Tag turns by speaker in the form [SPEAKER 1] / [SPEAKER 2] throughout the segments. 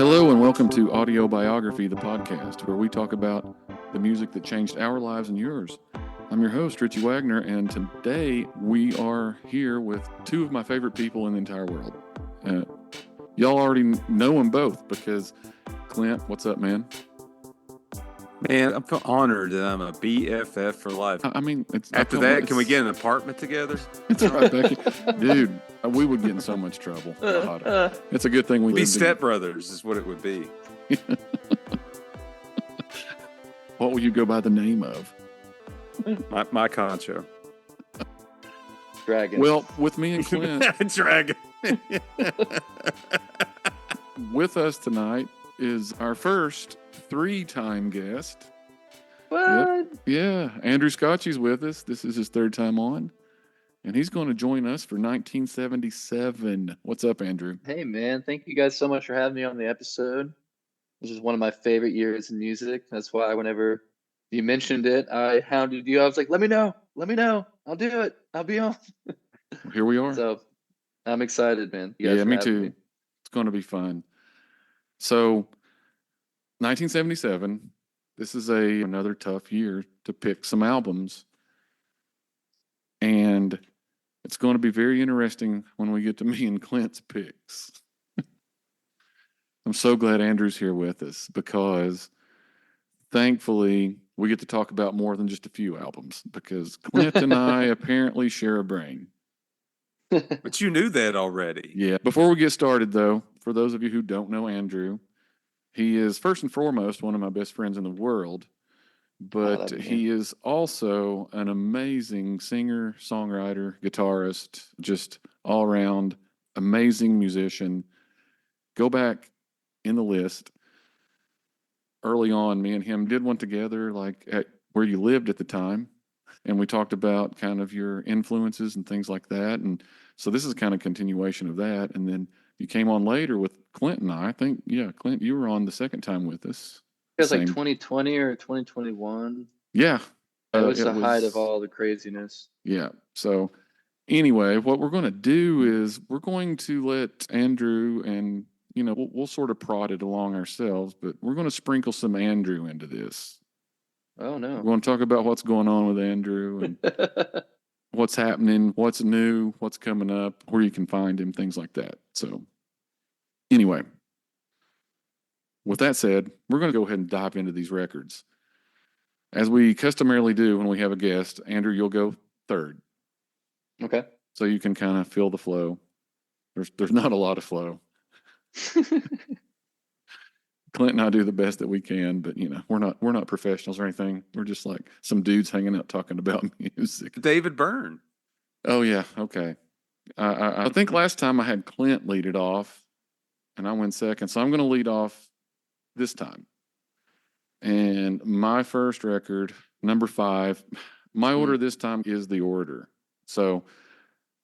[SPEAKER 1] Hello and welcome to Audio Biography, the podcast, where we talk about the music that changed our lives and yours. I'm your host, Richie Wagner, and today we are here with two of my favorite people in the entire world. Y'all already know them both because Clint, what's up, man?
[SPEAKER 2] Man, I'm honored that I'm a BFF for life.
[SPEAKER 1] I mean,
[SPEAKER 2] After that, can we get an apartment together?
[SPEAKER 1] It's right, Becky. Dude, we would get in so much trouble. It's a good thing we
[SPEAKER 2] be stepbrothers is what it would be.
[SPEAKER 1] What will you go by the name of?
[SPEAKER 2] My concho.
[SPEAKER 3] Dragon.
[SPEAKER 1] Well, with me and Clint.
[SPEAKER 2] Dragon.
[SPEAKER 1] With us tonight is our first three-time guest.
[SPEAKER 3] What?
[SPEAKER 1] Yep. Yeah, Andrew Scotchie's with us. This is his third time on, and he's going to join us for 1977. What's up, Andrew?
[SPEAKER 3] Hey, man. Thank you guys so much for having me on the episode. This is one of my favorite years in music. That's why whenever you mentioned it, I hounded you. I was like, let me know. I'll do it. I'll be on.
[SPEAKER 1] Here we are.
[SPEAKER 3] So I'm excited, man. You guys
[SPEAKER 1] Yeah, me too. It's going to be fun. So 1977, this is another tough year to pick some albums. And it's going to be very interesting when we get to me and Clint's picks. I'm so glad Andrew's here with us because thankfully we get to talk about more than just a few albums because Clint and I apparently share a brain.
[SPEAKER 2] But you knew that already.
[SPEAKER 1] Yeah. Before we get started, though, for those of you who don't know Andrew, he is first and foremost one of my best friends in the world, but he is also an amazing singer, songwriter, guitarist, just all around amazing musician. Go back in the list. Early on, me and him did one together, like at where you lived at the time. And we talked about kind of your influences and things like that. And so this is kind of continuation of that. And then you came on later with Clint and I think, yeah, Clint, you were on the second time with us.
[SPEAKER 3] It was like 2020 or 2021.
[SPEAKER 1] Yeah.
[SPEAKER 3] It was the height of all the craziness.
[SPEAKER 1] Yeah. So anyway, what we're going to do is we're going to let Andrew and, we'll sort of prod it along ourselves, but we're going to sprinkle some Andrew into this.
[SPEAKER 3] Oh, no.
[SPEAKER 1] We're going to talk about what's going on with Andrew and what's happening, what's new, what's coming up, where you can find him, things like that. So anyway, with that said, we're going to go ahead and dive into these records. As we customarily do when we have a guest, Andrew, you'll go third.
[SPEAKER 3] Okay.
[SPEAKER 1] So you can kind of feel the flow. There's not a lot of flow. Clint and I do the best that we can, but we're not professionals or anything. We're just like some dudes hanging out talking about music.
[SPEAKER 2] David Byrne.
[SPEAKER 1] Oh yeah, okay. I think last time I had Clint lead it off, and I went second, so I'm going to lead off this time. And my first record, number 5, my order this time is the order. So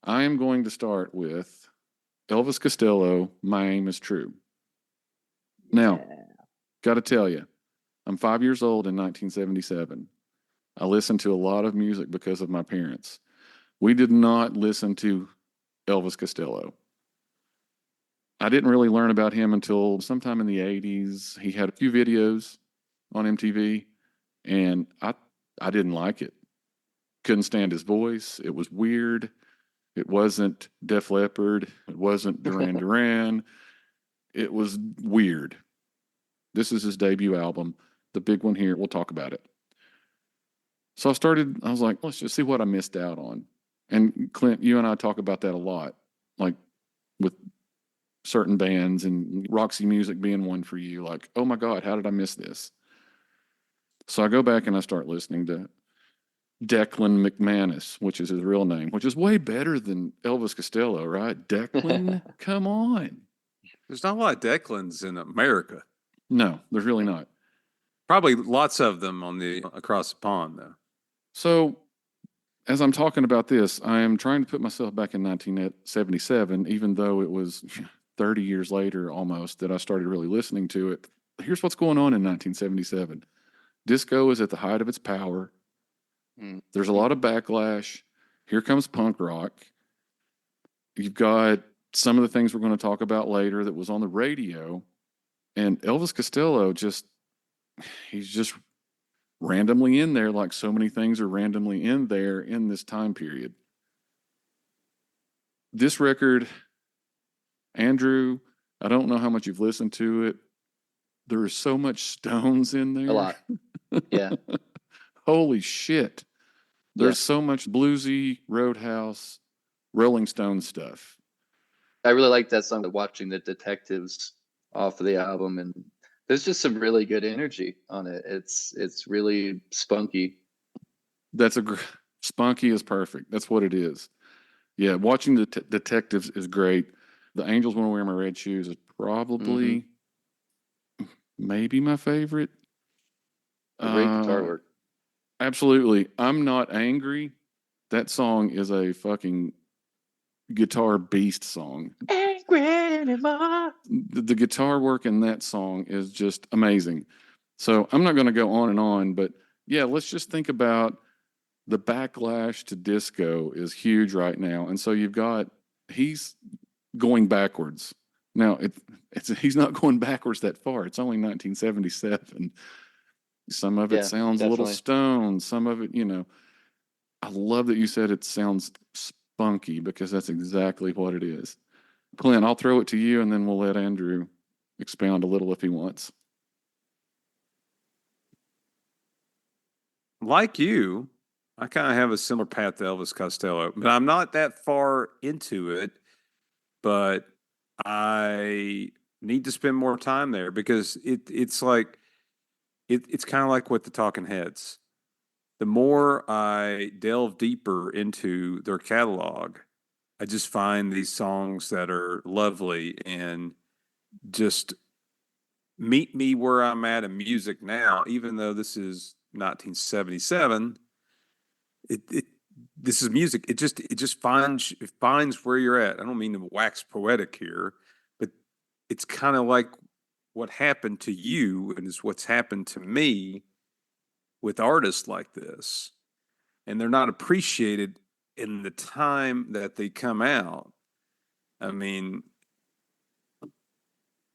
[SPEAKER 1] I am going to start with Elvis Costello, My Aim is True. Now, got to tell you, I'm 5 years old in 1977. I listened to a lot of music because of my parents. We did not listen to Elvis Costello. I didn't really learn about him until sometime in the 80s. He had a few videos on MTV, and I didn't like it. Couldn't stand his voice. It was weird. It wasn't Def Leppard. It wasn't Duran Duran. It was weird. This is his debut album, the big one here. We'll talk about it. So I was like, let's just see what I missed out on. And Clint, you and I talk about that a lot, like with certain bands and Roxy Music being one for you. Like, oh my God, how did I miss this? So I go back and I start listening to Declan McManus, which is his real name, which is way better than Elvis Costello, right? Declan, come on.
[SPEAKER 2] There's not a lot of Declans in America.
[SPEAKER 1] No, there's really not.
[SPEAKER 2] Probably lots of them across the pond, though.
[SPEAKER 1] So as I'm talking about this, I am trying to put myself back in 1977, even though it was 30 years later almost that I started really listening to it. Here's what's going on in 1977. Disco is at the height of its power. There's a lot of backlash. Here comes punk rock. You've got some of the things we're going to talk about later that was on the radio. And Elvis Costello he's just randomly in there, like so many things are randomly in there in this time period. This record, Andrew, I don't know how much you've listened to it. There is so much Stones in there.
[SPEAKER 3] A lot. Yeah.
[SPEAKER 1] Holy shit. There's so much bluesy, Roadhouse, Rolling Stone stuff.
[SPEAKER 3] I really like that song, Watching the Detectives, off of the album, and there's just some really good energy on it. It's really spunky.
[SPEAKER 1] Spunky is perfect. That's what it is. Yeah, Watching the Detectives is great. The Angels Wanna Wear My Red Shoes is probably maybe my favorite.
[SPEAKER 3] Great guitar work.
[SPEAKER 1] Absolutely. I'm Not Angry. That song is a fucking guitar beast song.
[SPEAKER 3] Angry anymore.
[SPEAKER 1] The guitar work in that song is just amazing. So I'm not going to go on and on, but yeah, let's just think about the backlash to disco is huge right now. And so he's going backwards. Now, he's not going backwards that far. It's only 1977. Some of it sounds a little stoned. Some of it, I love that you said it sounds spunky because that's exactly what it is. Clint, I'll throw it to you and then we'll let Andrew expound a little if he wants.
[SPEAKER 2] Like you, I kind of have a similar path to Elvis Costello, but I'm not that far into it. But I need to spend more time there because it's like it's kind of like with the Talking Heads. The more I delve deeper into their catalog, I just find these songs that are lovely and just meet me where I'm at in music now, even though this is 1977. This is music. It just finds where you're at. I don't mean to wax poetic here, but it's kind of like what happened to you and is what's happened to me with artists like this. And they're not appreciated in the time that they come out. I mean,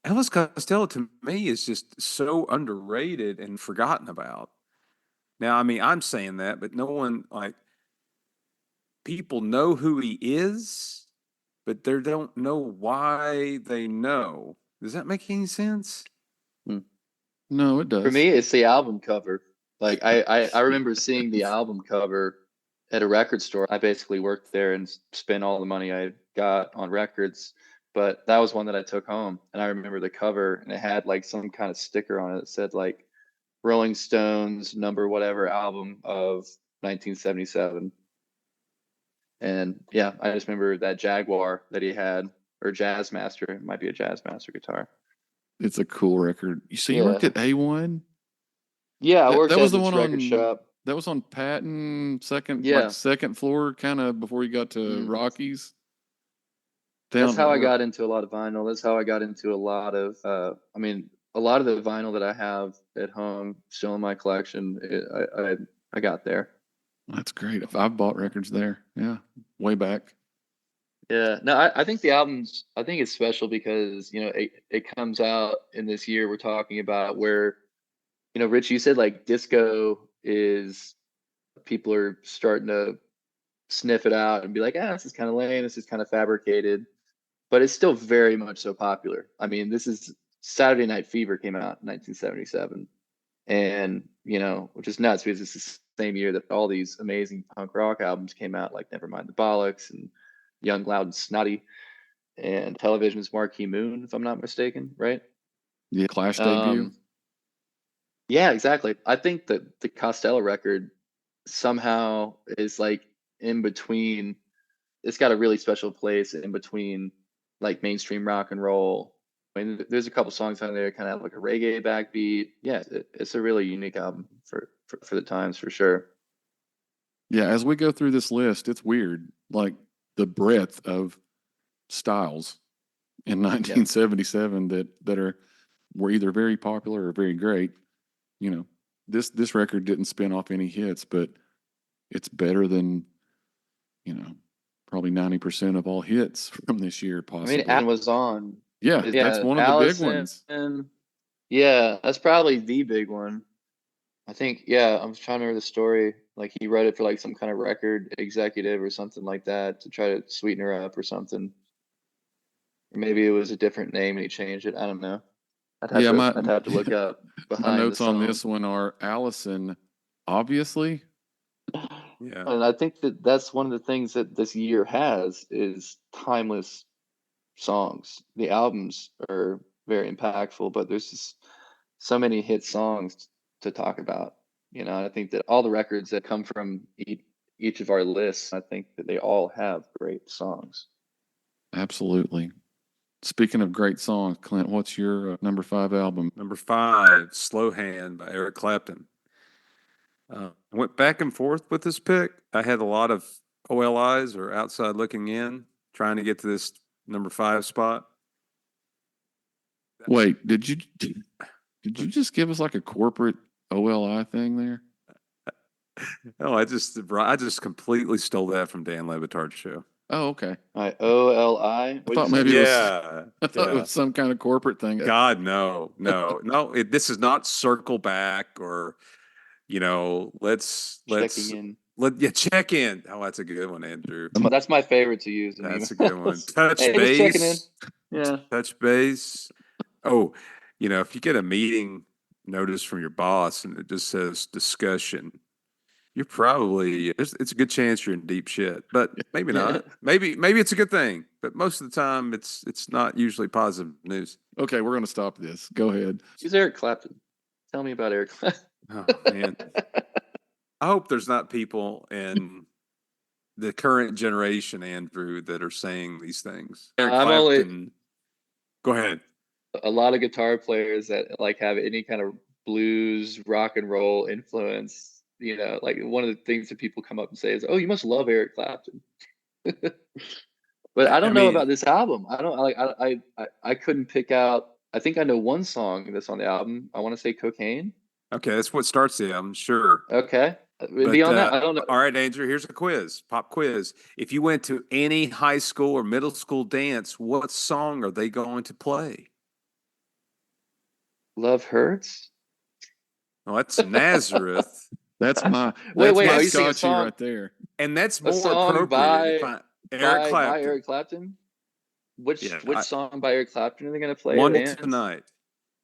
[SPEAKER 2] Elvis Costello to me is just so underrated and forgotten about. Now, I mean, I'm saying that, but no one people know who he is, but they don't know why they know. Does that make any sense?
[SPEAKER 1] No, it does.
[SPEAKER 3] For me, it's the album cover. Like I remember seeing the album cover at a record store. I basically worked there and spent all the money I got on records. But that was one that I took home, and I remember the cover, and it had like some kind of sticker on it that said like Rolling Stones number whatever album of 1977. And yeah, I just remember that Jaguar that he had, or Jazzmaster. It might be a Jazzmaster guitar.
[SPEAKER 1] It's a cool record. You worked at A1?
[SPEAKER 3] Yeah, I worked
[SPEAKER 1] that
[SPEAKER 3] at
[SPEAKER 1] was the
[SPEAKER 3] this
[SPEAKER 1] one
[SPEAKER 3] record shop.
[SPEAKER 1] That was on Patton, second floor, kind of before you got to Rockies.
[SPEAKER 3] That's how I got into a lot of vinyl. That's how I got into a lot of, a lot of the vinyl that I have at home still in my collection. I got there.
[SPEAKER 1] That's great. I've bought records there. Yeah, way back.
[SPEAKER 3] Yeah, no, I think the album's, I think it's special because, it comes out in this year we're talking about where, Rich, you said like disco is, people are starting to sniff it out and be like, this is kind of lame. This is kind of fabricated, but it's still very much so popular. I mean, this is Saturday Night Fever came out in 1977, and, which is nuts because it's the same year that all these amazing punk rock albums came out, like Nevermind the Bollocks and Young, Loud, and Snotty, and Television's Marquee Moon, if I'm not mistaken, right?
[SPEAKER 1] Yeah, Clash debut.
[SPEAKER 3] Yeah, exactly. I think that the Costello record somehow is like in between. It's got a really special place in between like mainstream rock and roll. I mean, there's a couple songs on there kind of have like a reggae backbeat. Yeah, it's a really unique album for the times, for sure.
[SPEAKER 1] Yeah, as we go through this list, it's weird, like the breadth of styles in 1977 that were either very popular or very great. This record didn't spin off any hits, but it's better than probably 90% of all hits from this year, possibly.
[SPEAKER 3] I mean, Alan was on.
[SPEAKER 1] Yeah, that's one of the big ones.
[SPEAKER 3] Yeah, that's probably the big one. I think, yeah, I'm trying to remember the story. Like he wrote it for like some kind of record executive or something like that to try to sweeten her up or something. Or maybe it was a different name and he changed it. I don't know.
[SPEAKER 1] Yeah,
[SPEAKER 3] I'd have to look up
[SPEAKER 1] my
[SPEAKER 3] behind the
[SPEAKER 1] notes on
[SPEAKER 3] song.
[SPEAKER 1] this one are Allison, obviously.
[SPEAKER 2] Yeah.
[SPEAKER 3] And I think that that's one of the things that this year has is timeless songs. The albums are very impactful, but there's just so many hit songs to talk about. You know, I think that all the records that come from each of our lists, I think that they all have great songs.
[SPEAKER 1] Absolutely. Speaking of great songs, Clint, what's your number 5 album?
[SPEAKER 2] Number 5, Slow Hand by Eric Clapton. I went back and forth with this pick. I had a lot of OLIs or outside looking in, trying to get to this number 5 spot.
[SPEAKER 1] Wait, did you just give us like a corporate OLI thing there?
[SPEAKER 2] Oh, I just completely stole that from Dan Le Batard's show.
[SPEAKER 1] Oh, okay.
[SPEAKER 3] All right, OLI.
[SPEAKER 1] I thought maybe it was I thought it
[SPEAKER 2] yeah.
[SPEAKER 1] was some kind of corporate thing.
[SPEAKER 2] God, no. This is not circle back or, let's
[SPEAKER 3] Checking in.
[SPEAKER 2] check in. Oh, that's a good one, Andrew.
[SPEAKER 3] That's my favorite to use.
[SPEAKER 2] That's a good one. Touch
[SPEAKER 3] Hey, just checking in.
[SPEAKER 2] base.
[SPEAKER 3] Yeah.
[SPEAKER 2] Touch base. Oh, if you get a meeting notice from your boss and it just says discussion, you're probably it's a good chance you're in deep shit, but maybe not. Maybe it's a good thing, but most of the time it's not usually positive news.
[SPEAKER 1] Okay, we're gonna stop this. Go ahead.
[SPEAKER 3] Who's Eric Clapton? Tell me about Eric Clapton.
[SPEAKER 2] Oh man, I hope there's not people in the current generation, Andrew, that are saying these things. Eric Clapton. Go ahead.
[SPEAKER 3] A lot of guitar players that like have any kind of blues, rock and roll influence. You know, like one of the things that people come up and say is, "Oh, you must love Eric Clapton." But I don't know about this album. I don't like. I couldn't pick out. I think I know one song that's on the album. I want to say "Cocaine."
[SPEAKER 2] Okay, that's what starts the album. Sure.
[SPEAKER 3] Okay. Beyond that, I don't know.
[SPEAKER 2] All right, Andrew. Here's a quiz. Pop quiz. If you went to any high school or middle school dance, what song are they going to play?
[SPEAKER 3] Love Hurts.
[SPEAKER 2] Well, that's Nazareth.
[SPEAKER 1] That's my
[SPEAKER 3] wait.
[SPEAKER 1] my
[SPEAKER 3] Are you singing a
[SPEAKER 1] Scotchie
[SPEAKER 3] song?
[SPEAKER 1] right there.
[SPEAKER 2] And that's
[SPEAKER 3] A
[SPEAKER 2] more
[SPEAKER 3] song
[SPEAKER 2] appropriate.
[SPEAKER 3] by
[SPEAKER 2] Eric Clapton.
[SPEAKER 3] By Eric Clapton. Which song by Eric Clapton are they going to play?
[SPEAKER 2] One Tonight.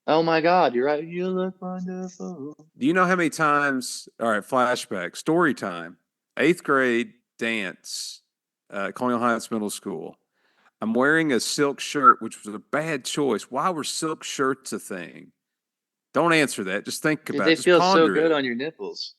[SPEAKER 3] Oh my God, you're right. You look wonderful.
[SPEAKER 2] Do you know how many times? All right, flashback. Story time. 8th grade dance, Colonial Heights Middle School. I'm wearing a silk shirt, which was a bad choice. Why were silk shirts a thing? Don't answer that. Just think about it.
[SPEAKER 3] They feel so good
[SPEAKER 2] it.
[SPEAKER 3] on your nipples.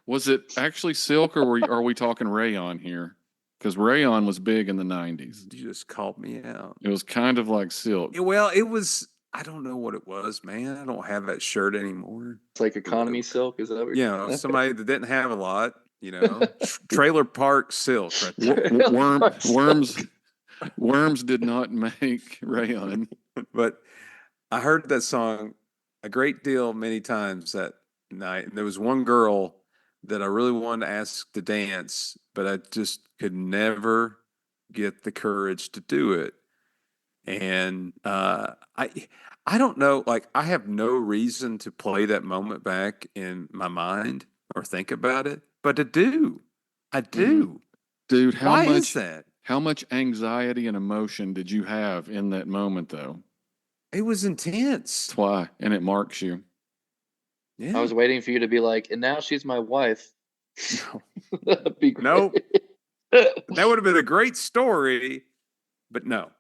[SPEAKER 1] Was it actually silk, or are we talking rayon here? Because rayon was big in the 90s.
[SPEAKER 2] You just called me out.
[SPEAKER 1] It was kind of like silk.
[SPEAKER 2] Well, it was. I don't know what it was, man. I don't have that shirt anymore.
[SPEAKER 3] It's like economy silk. Is that what
[SPEAKER 2] somebody that didn't have a lot, trailer park silk right
[SPEAKER 1] there. Worms did not make rayon.
[SPEAKER 2] But I heard that song a great deal many times that night. And there was one girl that I really wanted to ask to dance, but I just could never get the courage to do it. And I don't know, like I have no reason to play that moment back in my mind or think about it, but I do.
[SPEAKER 1] Dude,
[SPEAKER 2] Why is that?
[SPEAKER 1] How much anxiety and emotion did you have in that moment though?
[SPEAKER 2] It was intense.
[SPEAKER 1] That's why, and it marks you.
[SPEAKER 2] Yeah.
[SPEAKER 3] I was waiting for you to be like, and now she's my wife.
[SPEAKER 2] Nope. That would have been a great story, but no.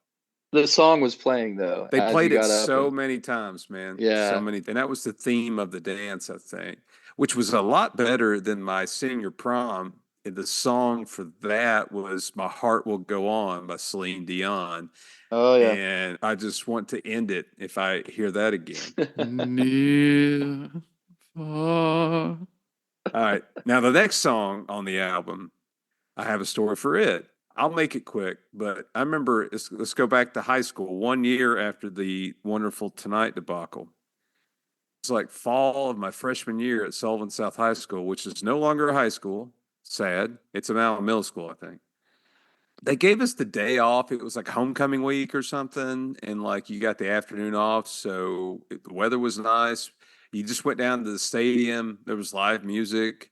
[SPEAKER 3] The song was playing though.
[SPEAKER 2] They played it so many times, man.
[SPEAKER 3] Yeah.
[SPEAKER 2] So many. And that was the theme of the dance, I think, which was a lot better than my senior prom. And the song for that was My Heart Will Go On by Celine Dion.
[SPEAKER 3] Oh, yeah.
[SPEAKER 2] And I just want to end it if I hear that again.
[SPEAKER 1] Near, far.
[SPEAKER 2] All right. Now, the next song on the album, I have a story for it. I'll make it quick, but I remember, let's go back to high school, 1 year after the Wonderful Tonight debacle. It's like fall of my freshman year at Sullivan South High School, which is no longer a high school. Sad. It's now a middle school, I think. they gave us the day off. It was like homecoming week or something, and like you got the afternoon off, so the weather was nice. You just went down to the stadium. There was live music,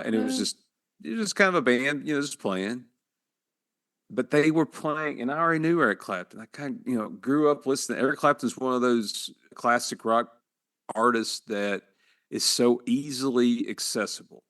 [SPEAKER 2] and it was just kind of a band, just playing. But they were playing, and I already knew Eric Clapton. I kind of, grew up listening. Eric Clapton's one of those classic rock artists that is so easily accessible,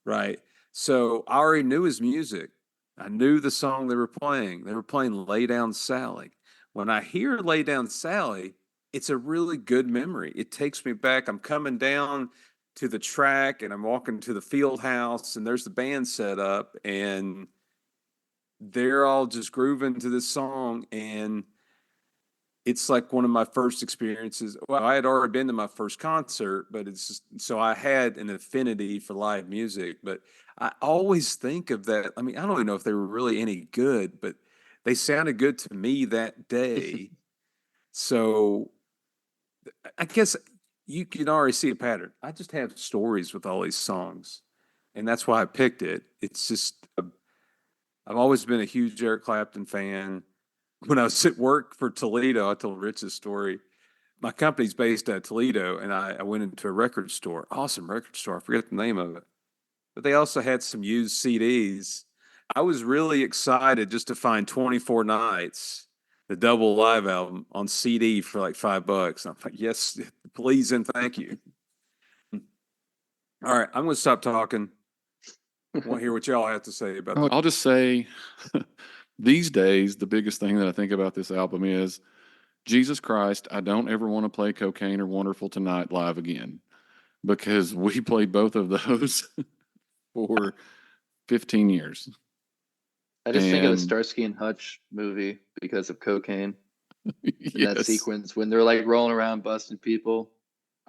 [SPEAKER 2] right? So I already knew his music. I knew the song they were playing. They were playing Lay Down Sally. When I hear Lay Down Sally, it's a really good memory. It takes me back. I'm coming down to the track and I'm walking to the field house and there's the band set up and they're all just grooving to this song. And it's like one of my first experiences. Well, I had already been to my first concert, but it's just, so I had an affinity for live music. But I always think of that. I mean, I don't even know if they were really any good, but they sounded good to me that day. So I guess you can already see a pattern. I just have stories with all these songs, and that's why I picked it. It's just, I've always been a huge Eric Clapton fan. When I was at work for Toledo, I told Rich this story. My company's based at Toledo, and I went into a record store, awesome record store. I forget the name of it, but they also had some used CDs. I was really excited just to find 24 Nights, the double live album on CD for like $5. I'm like, yes, please and thank you. All right, I'm going to stop talking. I want to hear what y'all have to say about that.
[SPEAKER 1] I'll just say these days, the biggest thing that I think about this album is Jesus Christ, I don't ever want to play Cocaine or Wonderful Tonight live again because we played both of those for 15 years.
[SPEAKER 3] I just think of the
[SPEAKER 1] And
[SPEAKER 3] Starsky and Hutch movie because of cocaine in that
[SPEAKER 1] yes,
[SPEAKER 3] sequence when they're like rolling around busting people.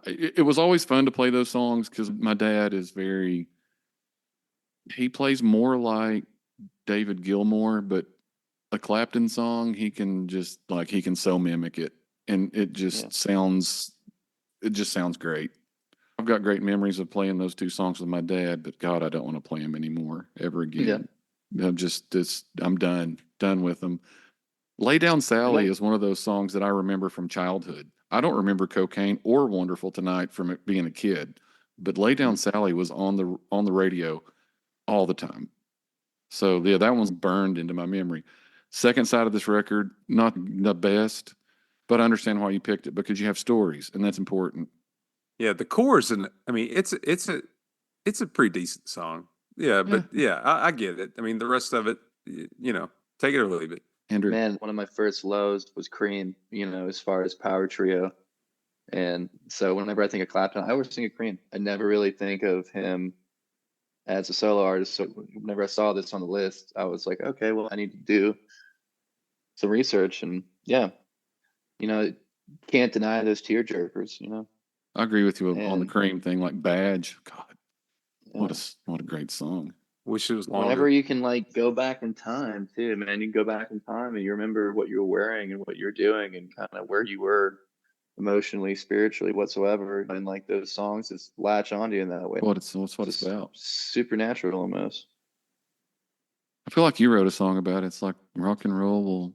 [SPEAKER 1] it was always fun to play those songs because my dad is he plays more like David Gilmour, but a Clapton song, he can so mimic it. And it just sounds great. I've got great memories of playing those two songs with my dad, but God, I don't want to play them anymore ever again. I'm done with them. Lay Down Sally is one of those songs that I remember from childhood. I don't remember Cocaine or Wonderful Tonight from it being a kid, but Lay Down Sally was on the radio all the time. So yeah, that one's burned into my memory. Second side of this record, not the best, but I understand why you picked it because you have stories, and that's important.
[SPEAKER 2] Yeah, the chorus, and I mean, it's a pretty decent song. Yeah, but yeah, I get it. I mean, the rest of it, take it or leave it.
[SPEAKER 1] Andrew,
[SPEAKER 3] Man, one of my first lows was Cream, as far as power trio. And so whenever I think of Clapton, I always think of Cream. I never really think of him as a solo artist. So whenever I saw this on the list, I was like, okay, well, I need to do some research. And yeah, can't deny those tear jerkers,
[SPEAKER 1] I agree with you on the Cream thing, like Badge. God,
[SPEAKER 3] Yeah.
[SPEAKER 1] what a great song.
[SPEAKER 2] Wish it was longer.
[SPEAKER 3] Whenever you can go back in time too, man, you can go back in time and you remember what you were wearing and what you're doing and kind of where you were emotionally, spiritually, whatsoever. And those songs just latch onto you in that way.
[SPEAKER 1] That's what it's about.
[SPEAKER 3] Supernatural almost.
[SPEAKER 1] I feel like you wrote a song about it. It's like rock and roll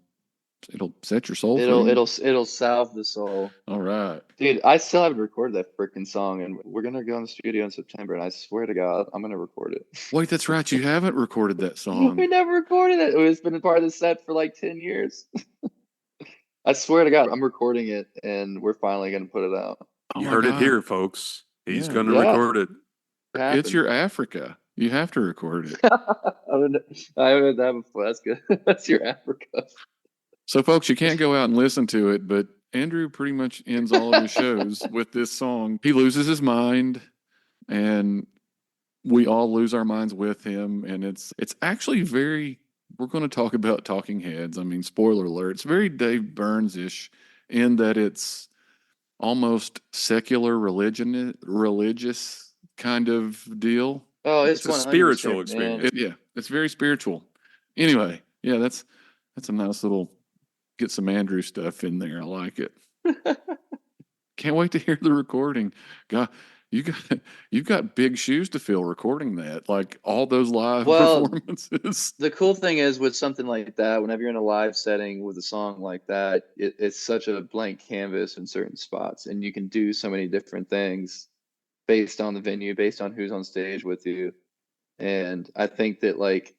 [SPEAKER 1] it'll set your soul free.
[SPEAKER 3] It'll salve the soul.
[SPEAKER 1] All right.
[SPEAKER 3] Dude, I still haven't recorded that freaking song, and we're gonna go in the studio in September, and I swear to God, I'm gonna record it.
[SPEAKER 1] Wait, that's right. You haven't recorded that song.
[SPEAKER 3] We never recorded it. It's been a part of the set for like 10 years. I swear to God, I'm recording it, and we're finally gonna put it out.
[SPEAKER 2] You heard it here, folks. He's gonna record it.
[SPEAKER 1] It's your Africa. You have to record it.
[SPEAKER 3] I heard that before. That's good. That's your Africa.
[SPEAKER 1] So, folks, you can't go out and listen to it, but Andrew pretty much ends all of his shows with this song. He loses his mind, and we all lose our minds with him. And it's actually we're going to talk about Talking Heads. I mean, spoiler alert, it's very Dave Burns-ish in that it's almost secular religious kind of deal.
[SPEAKER 3] Oh,
[SPEAKER 2] it's a spiritual experience.
[SPEAKER 1] It's very spiritual. Anyway, yeah, that's a nice little get some Andrew stuff in there. I like it. Can't wait to hear the recording. God, you've got big shoes to fill recording that, like all those live
[SPEAKER 3] Well,
[SPEAKER 1] performances.
[SPEAKER 3] the cool thing is with something like that, whenever you're in a live setting with a song like that, it's such a blank canvas in certain spots, and you can do so many different things based on the venue, based on who's on stage with you. And I think that like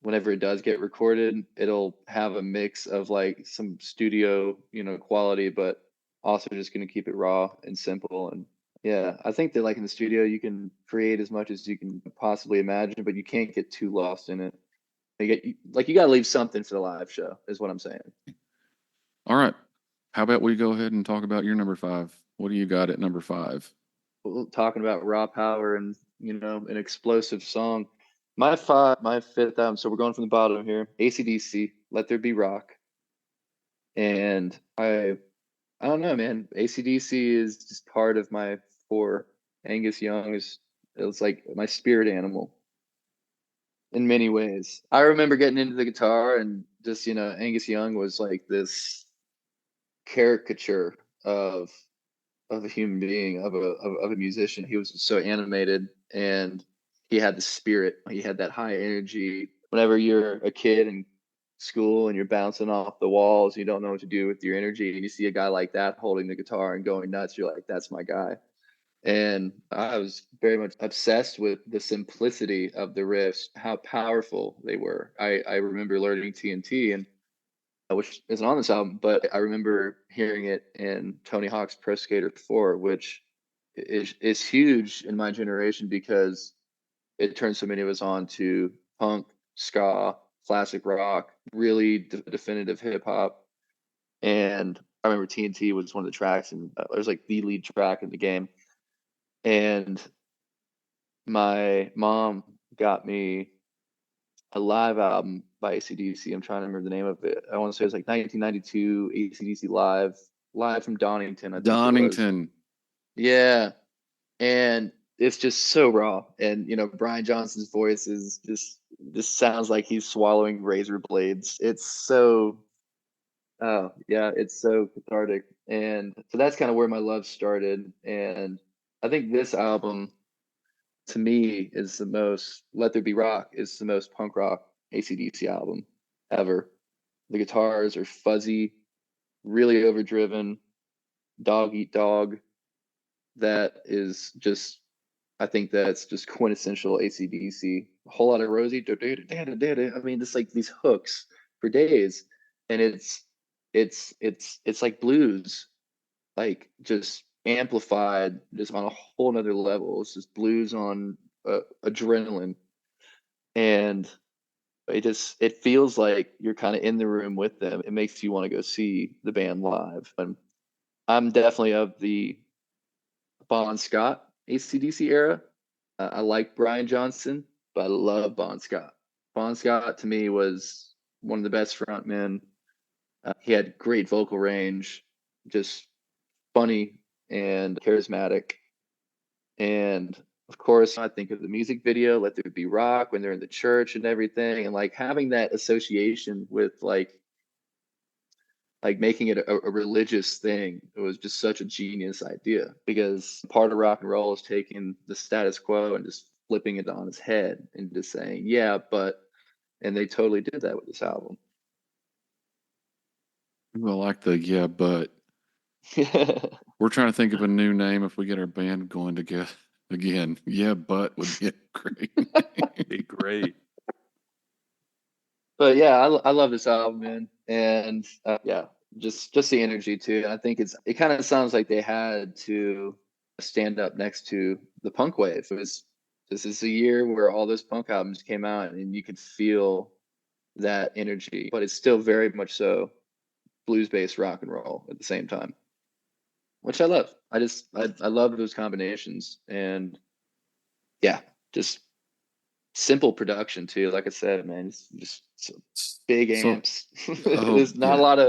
[SPEAKER 3] whenever it does get recorded, it'll have a mix of like some studio, quality, but also just going to keep it raw and simple. And yeah, I think that like in the studio, you can create as much as you can possibly imagine, but you can't get too lost in it. You got to leave something for the live show, is what I'm saying.
[SPEAKER 1] All right. How about we go ahead and talk about your number 5? What do you got at number 5?
[SPEAKER 3] Talking about raw power and an explosive song. My fifth album. So we're going from the bottom here. AC/DC, Let There Be Rock. And I don't know, man. AC/DC is just part of my 4. Angus Young it's like my spirit animal in many ways. I remember getting into the guitar and just Angus Young was like this caricature of a human being, of a musician. He was so animated, and he had the spirit. He had that high energy. Whenever you're a kid in school and you're bouncing off the walls, you don't know what to do with your energy, and you see a guy like that holding the guitar and going nuts, you're like, that's my guy. And I was very much obsessed with the simplicity of the riffs, how powerful they were. I remember learning TNT, and which isn't on this album, but I remember hearing it in Tony Hawk's Pro Skater 4, which is huge in my generation because it turned so many of us on to punk, ska, classic rock, really definitive hip hop. And I remember TNT was one of the tracks, and it was like the lead track in the game. And my mom got me a live album by AC/DC. I'm trying to remember the name of it. I want to say it was like 1992 AC/DC live from Donington. I think it was.
[SPEAKER 1] Donington.
[SPEAKER 3] Yeah, and it's just so raw. And Brian Johnson's voice is just sounds like he's swallowing razor blades. It's so, oh yeah, it's so cathartic. And so that's kind of where my love started. And I think this album, to me, is the most, Let There Be Rock is the most punk rock AC/DC album ever. The guitars are fuzzy, really overdriven, dog eat dog. That is just, I think that's just quintessential AC/DC. A whole lot of Rosie. I mean, just like these hooks for days. And it's like blues, like just amplified, just on a whole nother level. It's just blues on adrenaline, and it feels like you're kind of in the room with them. It makes you want to go see the band live. And I'm definitely of the Bon Scott AC/DC era. I like Brian Johnson, but I love Bon Scott. Bon Scott to me was one of the best frontmen. He had great vocal range, just funny and charismatic. And of course, I think of the music video, Let There Be Rock, when they're in the church and everything, and like having that association with like making it a religious thing. It was just such a genius idea, because part of rock and roll is taking the status quo and just flipping it on its head and just saying, yeah, but, and they totally did that with this album.
[SPEAKER 1] Well, like the yeah, but we're trying to think of a new name if we get our band going together again. Yeah, but would be great.
[SPEAKER 2] Be great.
[SPEAKER 3] But yeah, I love this album, man, and yeah, just the energy too. I think it kind of sounds like they had to stand up next to the punk wave. This is a year where all those punk albums came out, and you could feel that energy, but it's still very much so blues-based rock and roll at the same time, which I love. I love those combinations, and yeah, just simple production too. Like I said, man, it's just big amps. There's not a lot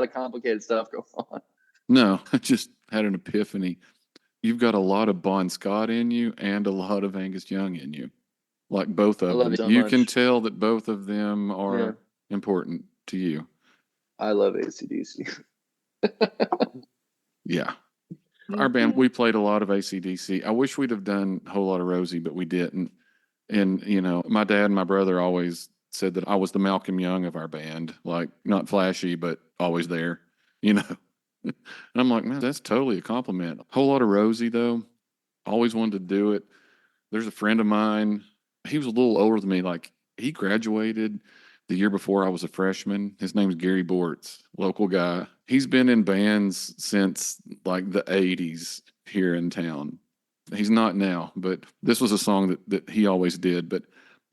[SPEAKER 3] of complicated stuff going on.
[SPEAKER 1] No, I just had an epiphany. You've got a lot of Bon Scott in you and a lot of Angus Young in you, like both of them.
[SPEAKER 3] So
[SPEAKER 1] you
[SPEAKER 3] much.
[SPEAKER 1] Can tell that both of them are important to you.
[SPEAKER 3] I love AC/DC.
[SPEAKER 1] Yeah. our band, we played a lot of AC/DC. I wish we'd have done a whole lot of Rosie, but we didn't. And, my dad and my brother always said that I was the Malcolm Young of our band, like not flashy, but always there, you know. And I'm like, man, that's totally a compliment. A whole lot of Rosie, though. Always wanted to do it. There's a friend of mine. He was a little older than me. Like, he graduated the year before I was a freshman. His name's Gary Bortz, local guy. He's been in bands since like the 80s here in town. He's not now, but this was a song that he always did. But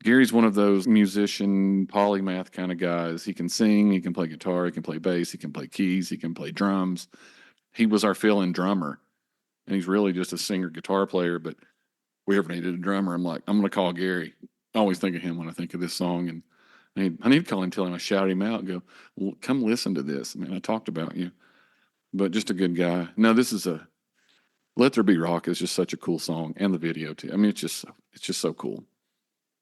[SPEAKER 1] Gary's one of those musician polymath kind of guys. He can sing, he can play guitar, he can play bass, he can play keys, he can play drums. He was our fill-in drummer, and he's really just a singer guitar player. But we ever needed a drummer, I'm like, I'm going to call Gary. I always think of him when I think of this song, and I need to call him, tell him, I shout him out, and go, well, come listen to this. I mean, I talked about you, but just a good guy. No, this is Let There Be Rock is just such a cool song, and the video too. I mean, it's just so cool.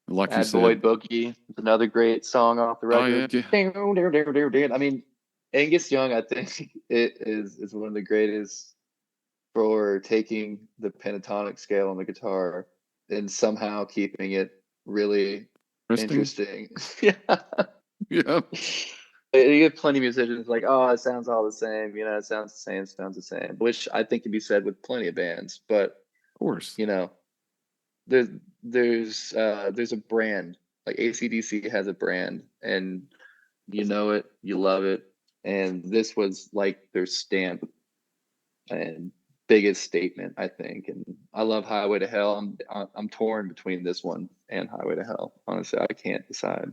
[SPEAKER 1] Like you
[SPEAKER 3] Bad
[SPEAKER 1] said,
[SPEAKER 3] Boy Boogie is another great song off the record.
[SPEAKER 1] yeah.
[SPEAKER 3] I mean, Angus Young, I think it is one of the greatest for taking the pentatonic scale on the guitar and somehow keeping it really interesting. Yeah.
[SPEAKER 1] Yeah.
[SPEAKER 3] You get plenty of musicians like, oh, it sounds all the same. It sounds the same, which I think can be said with plenty of bands. But
[SPEAKER 1] Of course.
[SPEAKER 3] there's a brand. Like AC/DC has a brand, and you know it, you love it, and this was like their stamp and biggest statement, I think. And I love Highway to Hell. I'm torn between this one and Highway to Hell. Honestly, I can't decide.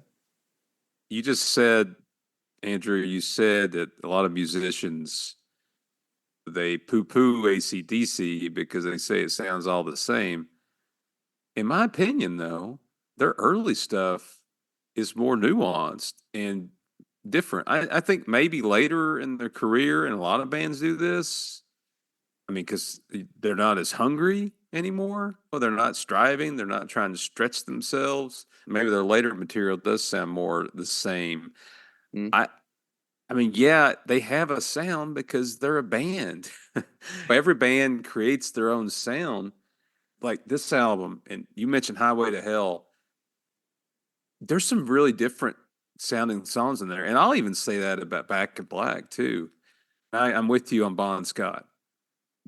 [SPEAKER 2] You just said, Andrew, you said that a lot of musicians, they poo-poo AC/DC because they say it sounds all the same. In my opinion, though, their early stuff is more nuanced and different. I think maybe later in their career, and a lot of bands do this. I mean, because they're not as hungry anymore. Or they're not striving. They're not trying to stretch themselves. Maybe their later material does sound more the same.
[SPEAKER 3] Mm.
[SPEAKER 2] I mean, yeah, they have a sound because they're a band. Every band creates their own sound. Like this album, and you mentioned Highway to Hell. There's some really different sounding songs in there. And I'll even say that about Back in Black, too. I'm with you on Bon Scott.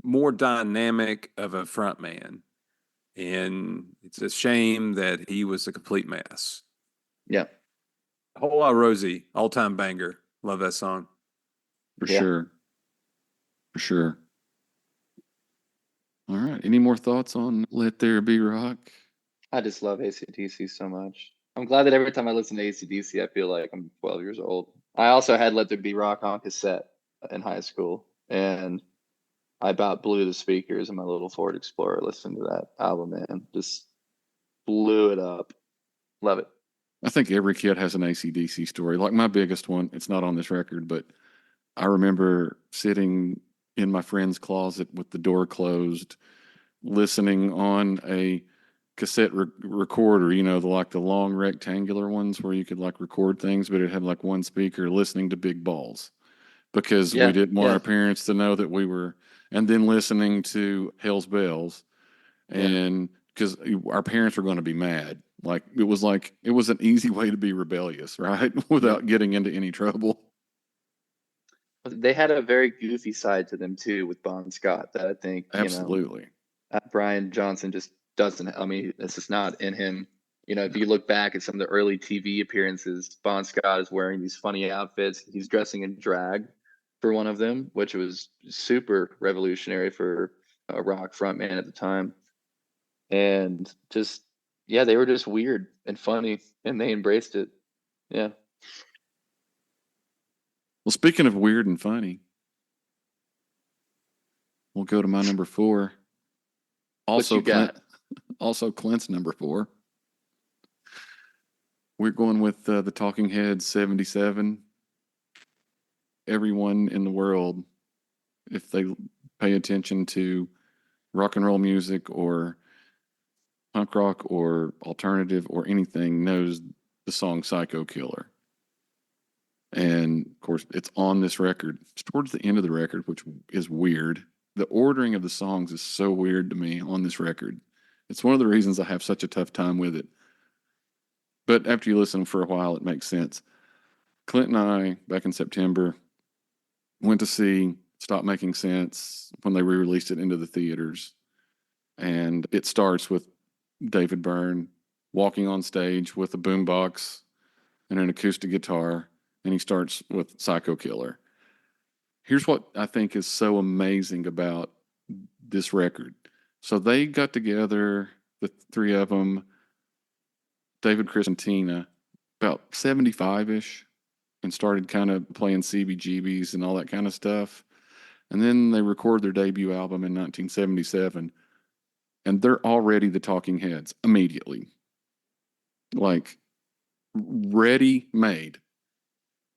[SPEAKER 2] More dynamic of a front man. And it's a shame that he was a complete mess.
[SPEAKER 3] Yeah.
[SPEAKER 2] A Whole Lot of Rosie, all-time banger. Love that song.
[SPEAKER 1] For sure. For sure. All right. Any more thoughts on Let There Be Rock?
[SPEAKER 3] I just love AC/DC so much. I'm glad that every time I listen to AC/DC, I feel like I'm 12 years old. I also had Let There Be Rock on cassette in high school, and I about blew the speakers in my little Ford Explorer listening to that album, man. Just blew it up. Love it.
[SPEAKER 1] I think every kid has an AC/DC story. Like my biggest one, it's not on this record, but I remember sitting in my friend's closet with the door closed, listening on a cassette recorder, the long rectangular ones where you could like record things, but it had like one speaker, listening to Big Balls because we didn't want our parents to know that we were, and then listening to Hell's Bells, and because our parents were going to be mad. It was an easy way to be rebellious, right? Without getting into any trouble.
[SPEAKER 3] They had a very goofy side to them too with Bon Scott that I think,
[SPEAKER 1] Absolutely.
[SPEAKER 3] Brian Johnson just doesn't. I mean, it's just not in him. If you look back at some of the early TV appearances, Bon Scott is wearing these funny outfits. He's dressing in drag for one of them, which was super revolutionary for a rock frontman at the time. And just, they were just weird and funny, and they embraced it. Yeah.
[SPEAKER 1] Well, speaking of weird and funny, we'll go to my number 4. Also, Clint's number 4. We're going with the Talking Heads 77. Everyone in the world, if they pay attention to rock and roll music or punk rock or alternative or anything, knows the song Psycho Killer. And of course, it's on this record. It's towards the end of the record, which is weird the ordering of the songs is so weird to me on this record. It's one of the reasons I have such a tough time with it. But after you listen for a while, it makes sense. Clint and I, back in September, went to see Stop Making Sense when they re-released it into the theaters. And it starts with David Byrne walking on stage with a boombox and an acoustic guitar, and he starts with Psycho Killer. Here's what I think is so amazing about this record. So they got together, the three of them, David, Chris, and Tina, about 75-ish, and started kind of playing CBGBs and all that kind of stuff. And then they record their debut album in 1977, and they're already the Talking Heads immediately. Like, ready made.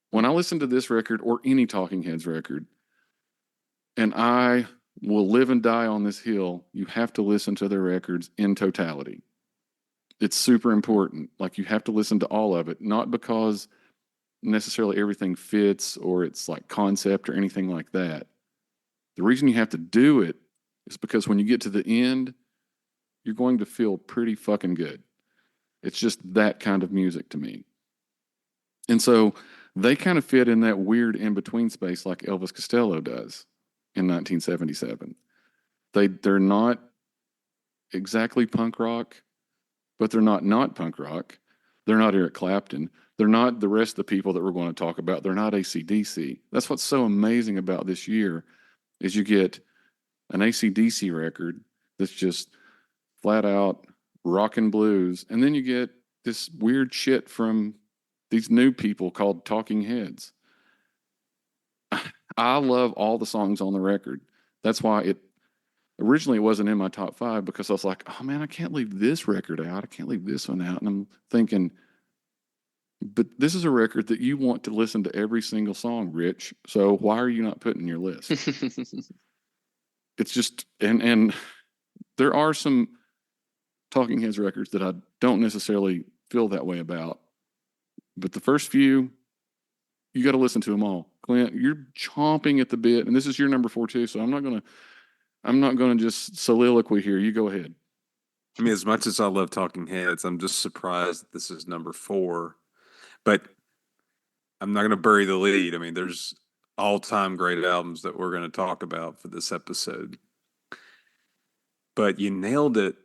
[SPEAKER 1] When I listen to this record or any Talking Heads record, and I will live and die on this hill, you have to listen to their records in totality. It's super important. Like, you have to listen to all of it, not because necessarily everything fits or it's like concept or anything like that. The reason you have to do it is because when you get to the end, you're going to feel pretty fucking good. It's just that kind of music to me. And so they kind of fit in that weird in-between space like Elvis Costello does in 1977. They're not exactly punk rock, but they're not punk rock. They're not Eric Clapton. They're not the rest of the people that we're going to talk about. They're not AC/DC. That's what's so amazing about this year is you get an AC/DC record that's just flat out rock and blues, and then you get this weird shit from these new people called Talking Heads. I love all the songs on the record. That's why originally it wasn't in my top 5, because I was like, oh man, I can't leave this record out. I can't leave this one out. And I'm thinking, but this is a record that you want to listen to every single song, Rich. So why are you not putting in your list? It's just, and there are some Talking Heads records that I don't necessarily feel that way about. But the first few, you got to listen to them all. Clint, you're chomping at the bit, and this is your number 4 too. So I'm not gonna just soliloquy here. You go ahead.
[SPEAKER 2] I mean, as much as I love Talking Heads, I'm just surprised that this is number 4. But I'm not going to bury the lead. I mean, there's all-time great albums that we're going to talk about for this episode. But you nailed it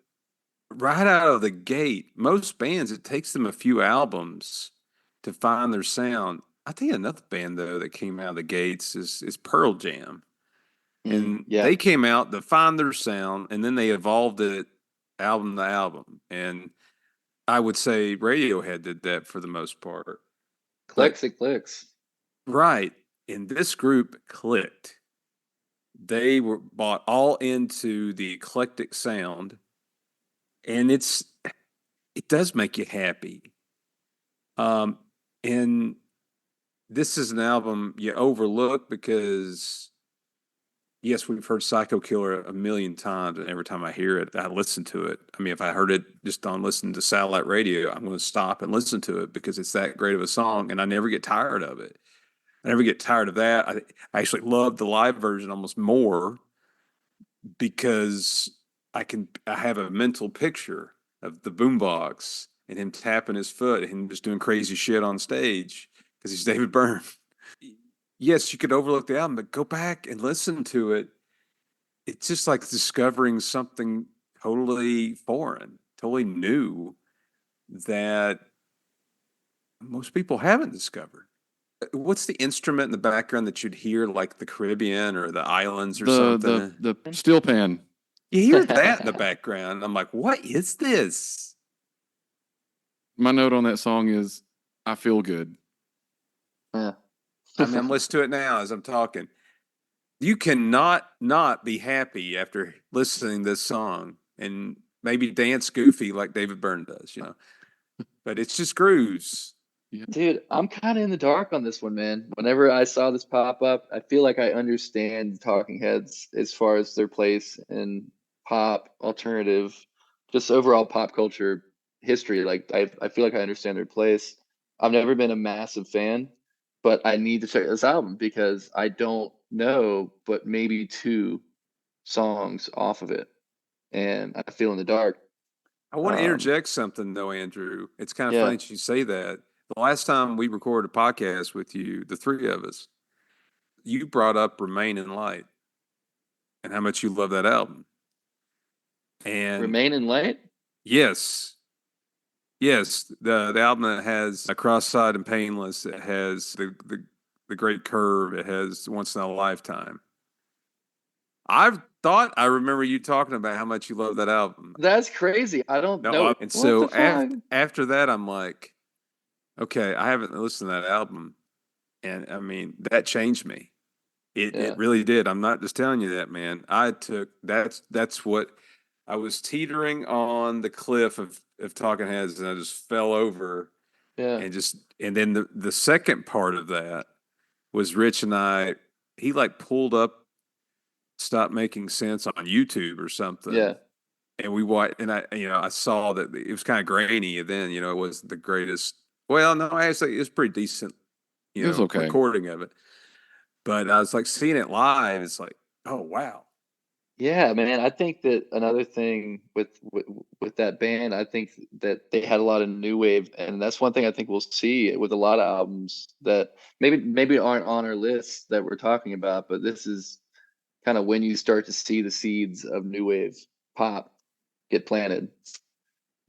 [SPEAKER 2] right out of the gate. Most bands, it takes them a few albums to find their sound. I think another band, though, that came out of the gates is Pearl Jam. And they came out to find their sound, and then they evolved it album to album. And I would say Radiohead did that for the most part.
[SPEAKER 3] Clicks.
[SPEAKER 2] Right. And this group clicked. They were bought all into the eclectic sound, and it does make you happy. And this is an album you overlook because, yes, we've heard Psycho Killer a million times, and every time I hear it, I listen to it. I mean, if I heard it just on listening to satellite radio, I'm going to stop and listen to it because it's that great of a song, and I never get tired of it. I never get tired of that. I actually love the live version almost more because I have a mental picture of the boombox and him tapping his foot and him just doing crazy shit on stage because he's David Byrne. Yes, you could overlook the album, but go back and listen to it. It's just like discovering something totally foreign, totally new that most people haven't discovered. What's the instrument in the background that you'd hear, like the Caribbean or the islands or something?
[SPEAKER 1] The steel pan.
[SPEAKER 2] You hear that in the background. I'm like, what is this?
[SPEAKER 1] My note on that song is, I feel good.
[SPEAKER 3] Yeah.
[SPEAKER 2] I mean, I'm listening to it now as I'm talking. You cannot not be happy after listening to this song and maybe dance goofy like David Byrne does, But it's just grooves.
[SPEAKER 1] Yeah.
[SPEAKER 3] Dude, I'm kind of in the dark on this one, man. Whenever I saw this pop up, I feel like I understand the Talking Heads as far as their place in pop, alternative, just overall pop culture history. Like I feel like I understand their place. I've never been a massive fan, but I need to check this album because I don't know, but maybe 2 songs off of it, and I Feel in the Dark.
[SPEAKER 2] I want to interject something though, Andrew. It's kind of
[SPEAKER 3] Yeah.
[SPEAKER 2] funny that you say that. The last time we recorded a podcast with you, the three of us, you brought up Remain in Light and how much you love that album. And
[SPEAKER 3] Remain in Light?
[SPEAKER 2] yes. Yes, the album that has a Cross-Eyed and Painless, it has the Great Curve, it has Once in a Lifetime. I've thought I remember you talking about how much you love that album.
[SPEAKER 3] That's crazy. I don't know.
[SPEAKER 2] And
[SPEAKER 3] What
[SPEAKER 2] so
[SPEAKER 3] the fuck?
[SPEAKER 2] after that, I'm like, okay, I haven't listened to that album, and I mean that changed me. It really did. I'm not just telling you that, man. That's what I was teetering on the cliff of Talking Heads, and I just fell over.
[SPEAKER 3] Yeah.
[SPEAKER 2] And then the second part of that was Rich and I. He like pulled up Stop Making Sense on YouTube or something.
[SPEAKER 3] Yeah.
[SPEAKER 2] And we watched, and I saw that it was kind of grainy, and then it wasn't the greatest. Well, no, actually, it was pretty decent.
[SPEAKER 1] It was okay.
[SPEAKER 2] Recording of it. But I was like seeing it live. It's like, oh wow.
[SPEAKER 3] Yeah, man. I think that another thing with that band, I think that they had a lot of new wave, and that's one thing I think we'll see with a lot of albums that maybe aren't on our list that we're talking about, but this is kind of when you start to see the seeds of new wave pop get planted.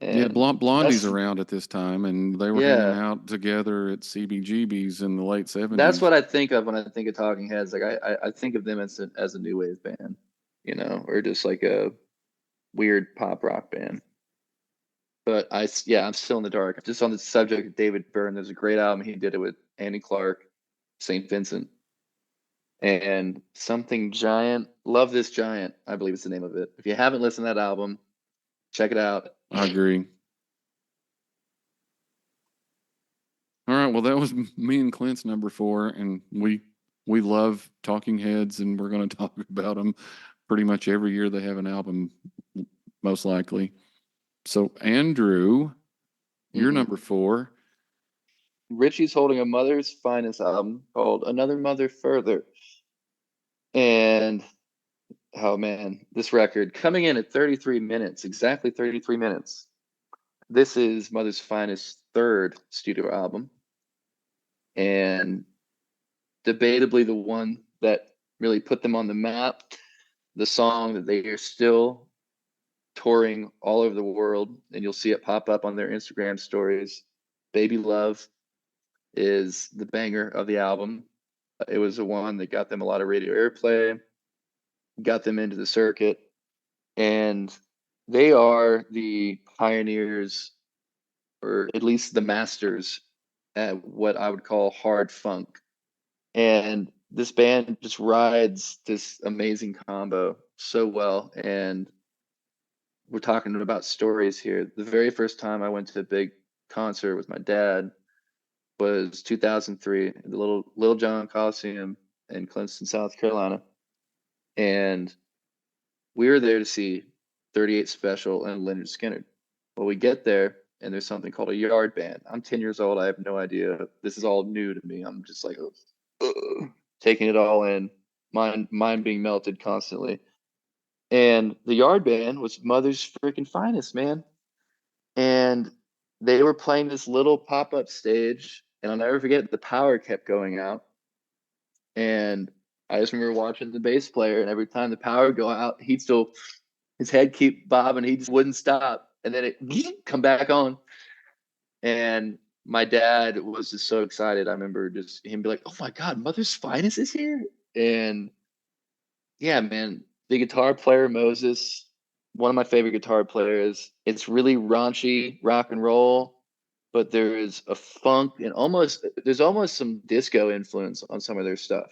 [SPEAKER 1] And Blondie's around at this time, and they were hanging out together at CBGB's in the late 70s.
[SPEAKER 3] That's what I think of when I think of Talking Heads. Like I think of them as a new wave band, or just like a weird pop rock band. But I'm still in the dark. Just on the subject of David Byrne, there's a great album he did it with Andy Clark, St. Vincent, and Something Giant. Love This Giant, I believe it's the name of it. If you haven't listened to that album, check it out.
[SPEAKER 1] I agree. All right, well, that was me and Clint's number 4, and we love Talking Heads, and we're going to talk about them pretty much every year they have an album, most likely. So, Andrew, you're number 4.
[SPEAKER 3] Richie's holding a Mother's Finest album called Another Mother Further. And, oh man, this record coming in at 33 minutes, exactly 33 minutes. This is Mother's Finest third studio album. And debatably the one that really put them on the map, the song that they are still touring all over the world, and you'll see it pop up on their Instagram stories. Baby Love is the banger of the album. It was the one that got them a lot of radio airplay, got them into the circuit, and they are the pioneers, or at least the masters, at what I would call hard funk. And this band just rides this amazing combo so well. And we're talking about stories here. The very first time I went to a big concert with my dad was 2003 at the Little John Coliseum in Clemson, South Carolina. And we were there to see 38 Special and Leonard Skinner. Well, we get there, and there's something called a yard band. I'm 10 years old. I have no idea. This is all new to me. I'm just like taking it all in, mind being melted constantly. And the yard band was Mother's freaking Finest, man. And they were playing this little pop-up stage, and I'll never forget, the power kept going out. And I just remember watching the bass player, and every time the power would go out, his head keep bobbing. He just wouldn't stop. And then it come back on. And my dad was just so excited. I remember just him be like, "Oh my God, Mother's Finest is here." And yeah, man, the guitar player, Moses, one of my favorite guitar players. It's really raunchy rock and roll, but there is a funk and there's almost some disco influence on some of their stuff,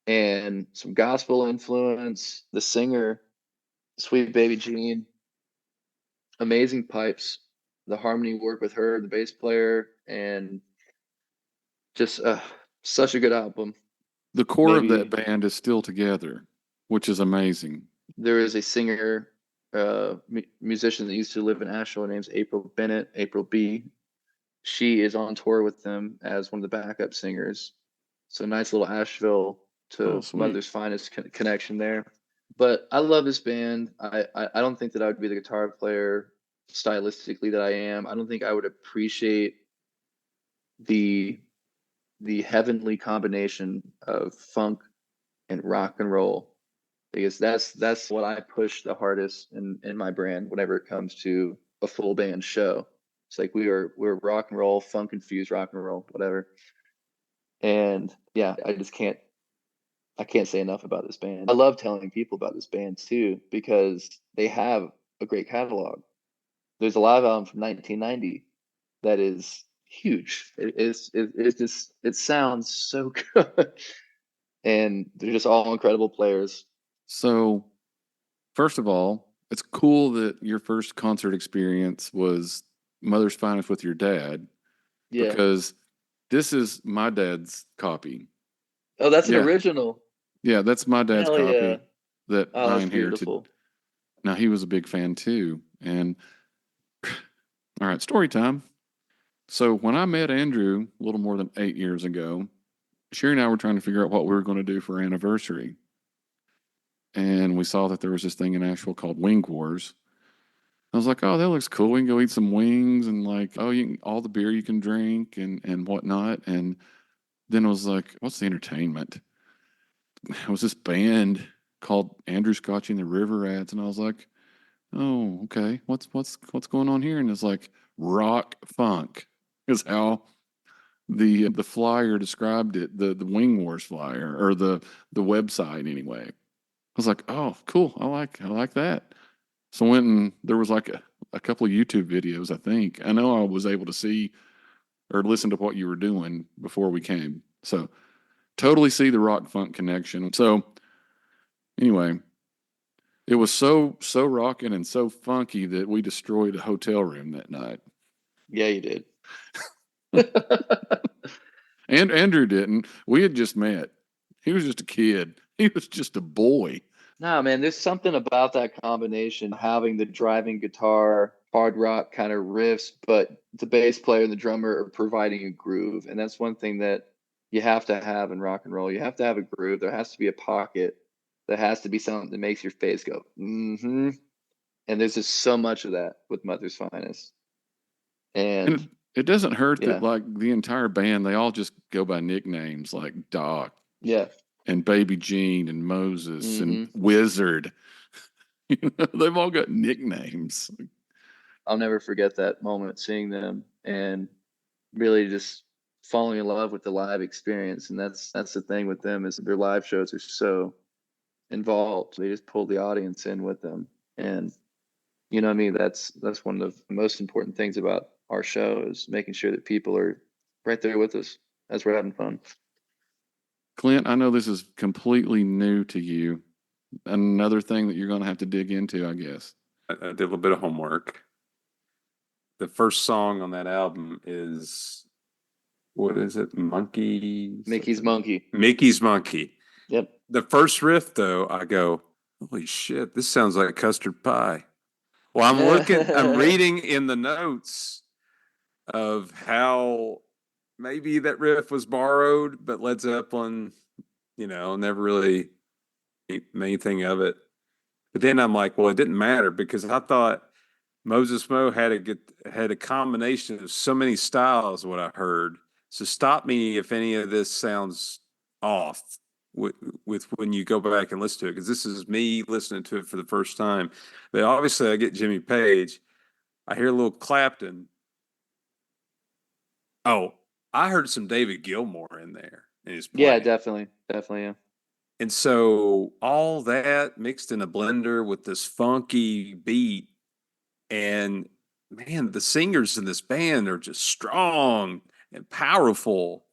[SPEAKER 3] and some gospel influence. The singer, Sweet Baby Jean, amazing pipes. The harmony work with her, the bass player, and just such a good album.
[SPEAKER 1] The core of that band is still together, which is amazing.
[SPEAKER 3] There is a singer, musician that used to live in Asheville. Her name's April Bennett, April B. She is on tour with them as one of the backup singers. So nice little Asheville to Mother's Finest connection there. But I love this band. I don't think that I would be the guitar player stylistically that I am. I don't think I would appreciate the the heavenly combination of funk and rock and roll, because that's what I push the hardest in my brand whenever it comes to a full band show. It's like we're rock and roll, funk infused rock and roll, whatever. And yeah, I can't say enough about this band. I love telling people about this band too because they have a great catalog. There's a live album from 1990 that is huge. It's just it sounds so good, and they're just all incredible players.
[SPEAKER 1] So, first of all, it's cool that your first concert experience was Mother's Finest with your dad,
[SPEAKER 3] Yeah.
[SPEAKER 1] because this is my dad's copy.
[SPEAKER 3] Oh, that's an
[SPEAKER 1] Yeah.
[SPEAKER 3] original.
[SPEAKER 1] Yeah, that's my dad's
[SPEAKER 3] Hell
[SPEAKER 1] copy
[SPEAKER 3] yeah.
[SPEAKER 1] that
[SPEAKER 3] Oh,
[SPEAKER 1] I
[SPEAKER 3] that's
[SPEAKER 1] inherited.
[SPEAKER 3] beautiful.
[SPEAKER 1] Now, he was a big fan too. And all right, story time. So, when I met Andrew a little more than 8 years ago, Sherry and I were trying to figure out what we were going to do for our anniversary. And we saw that there was this thing in Nashville called Wing Wars. I was like, oh, that looks cool. We can go eat some wings and like, oh, you can, all the beer you can drink and whatnot. And then I was like, what's the entertainment? It was this band called Andrew Scotchie and the River Rats, and I was like, oh, okay, what's going on here? And it's like rock funk is how the flyer described it, the Wing Wars flyer, or the website anyway. I was like, oh, cool, I like that. So I went, and there was like a couple of YouTube videos, I think. I know I was able to see or listen to what you were doing before we came. So totally see the rock funk connection. So anyway, it was so rocking and so funky that we destroyed a hotel room that night.
[SPEAKER 3] Yeah, you did.
[SPEAKER 1] And Andrew didn't. We had just met. He was just a kid. He was just a boy.
[SPEAKER 3] Nah, man, there's something about that combination, having the driving guitar, hard rock kind of riffs, but the bass player and the drummer are providing a groove. And that's one thing that you have to have in rock and roll. You have to have a groove. There has to be a pocket. There has to be something that makes your face go, mm-hmm. And there's just so much of that with Mother's Finest.
[SPEAKER 1] And
[SPEAKER 3] And
[SPEAKER 1] it doesn't hurt
[SPEAKER 3] yeah,
[SPEAKER 1] that like the entire band, they all just go by nicknames like Doc
[SPEAKER 3] yeah.
[SPEAKER 1] and Baby Gene and Moses and
[SPEAKER 3] Mm-hmm.
[SPEAKER 1] Wizard. They've all got nicknames.
[SPEAKER 3] I'll never forget that moment seeing them and really just falling in love with the live experience. And that's the thing with them, is their live shows are so involved. They just pull the audience in with them. And you know what I mean? That's one of the most important things about our show, is making sure that people are right there with us as we're having fun.
[SPEAKER 1] Clint, I know this is completely new to you. Another thing that you're going to have to dig into, I guess.
[SPEAKER 2] I did a little bit of homework. The first song on that album is, what is it?
[SPEAKER 3] Mickey's Monkey.
[SPEAKER 2] Mickey's Monkey.
[SPEAKER 3] Yep.
[SPEAKER 2] The first riff, though, I go, holy shit, this sounds like custard pie. Well, I'm reading in the notes of how maybe that riff was borrowed, but Led Zeppelin, never really made anything of it. But then I'm like, well, it didn't matter, because I thought Moses Mo had a combination of so many styles, what I heard. So stop me if any of this sounds off with when you go back and listen to it, because this is me listening to it for the first time. But obviously I get Jimmy Page. I hear a little Clapton. Oh, I heard some David Gilmour in there in his playing.
[SPEAKER 3] Yeah, definitely. Definitely, yeah.
[SPEAKER 2] And so all that mixed in a blender with this funky beat. And man, the singers in this band are just strong and powerful.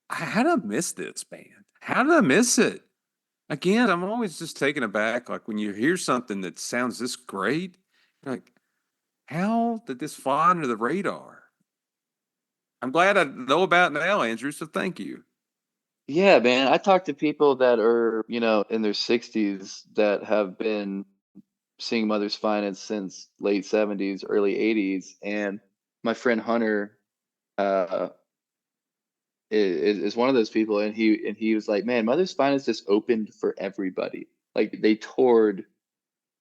[SPEAKER 2] How did I miss this band? How did I miss it? Again, I'm always just taken aback. Like when you hear something that sounds this great, you're like, how did this fly under the radar? I'm glad I know about it now, Andrew, so thank you.
[SPEAKER 3] Yeah, man. I talk to people that are, in their 60s that have been seeing Mother's Finest since late 70s, early 80s. And my friend Hunter uh, is one of those people. And he was like, man, Mother's Finest just opened for everybody. Like they toured,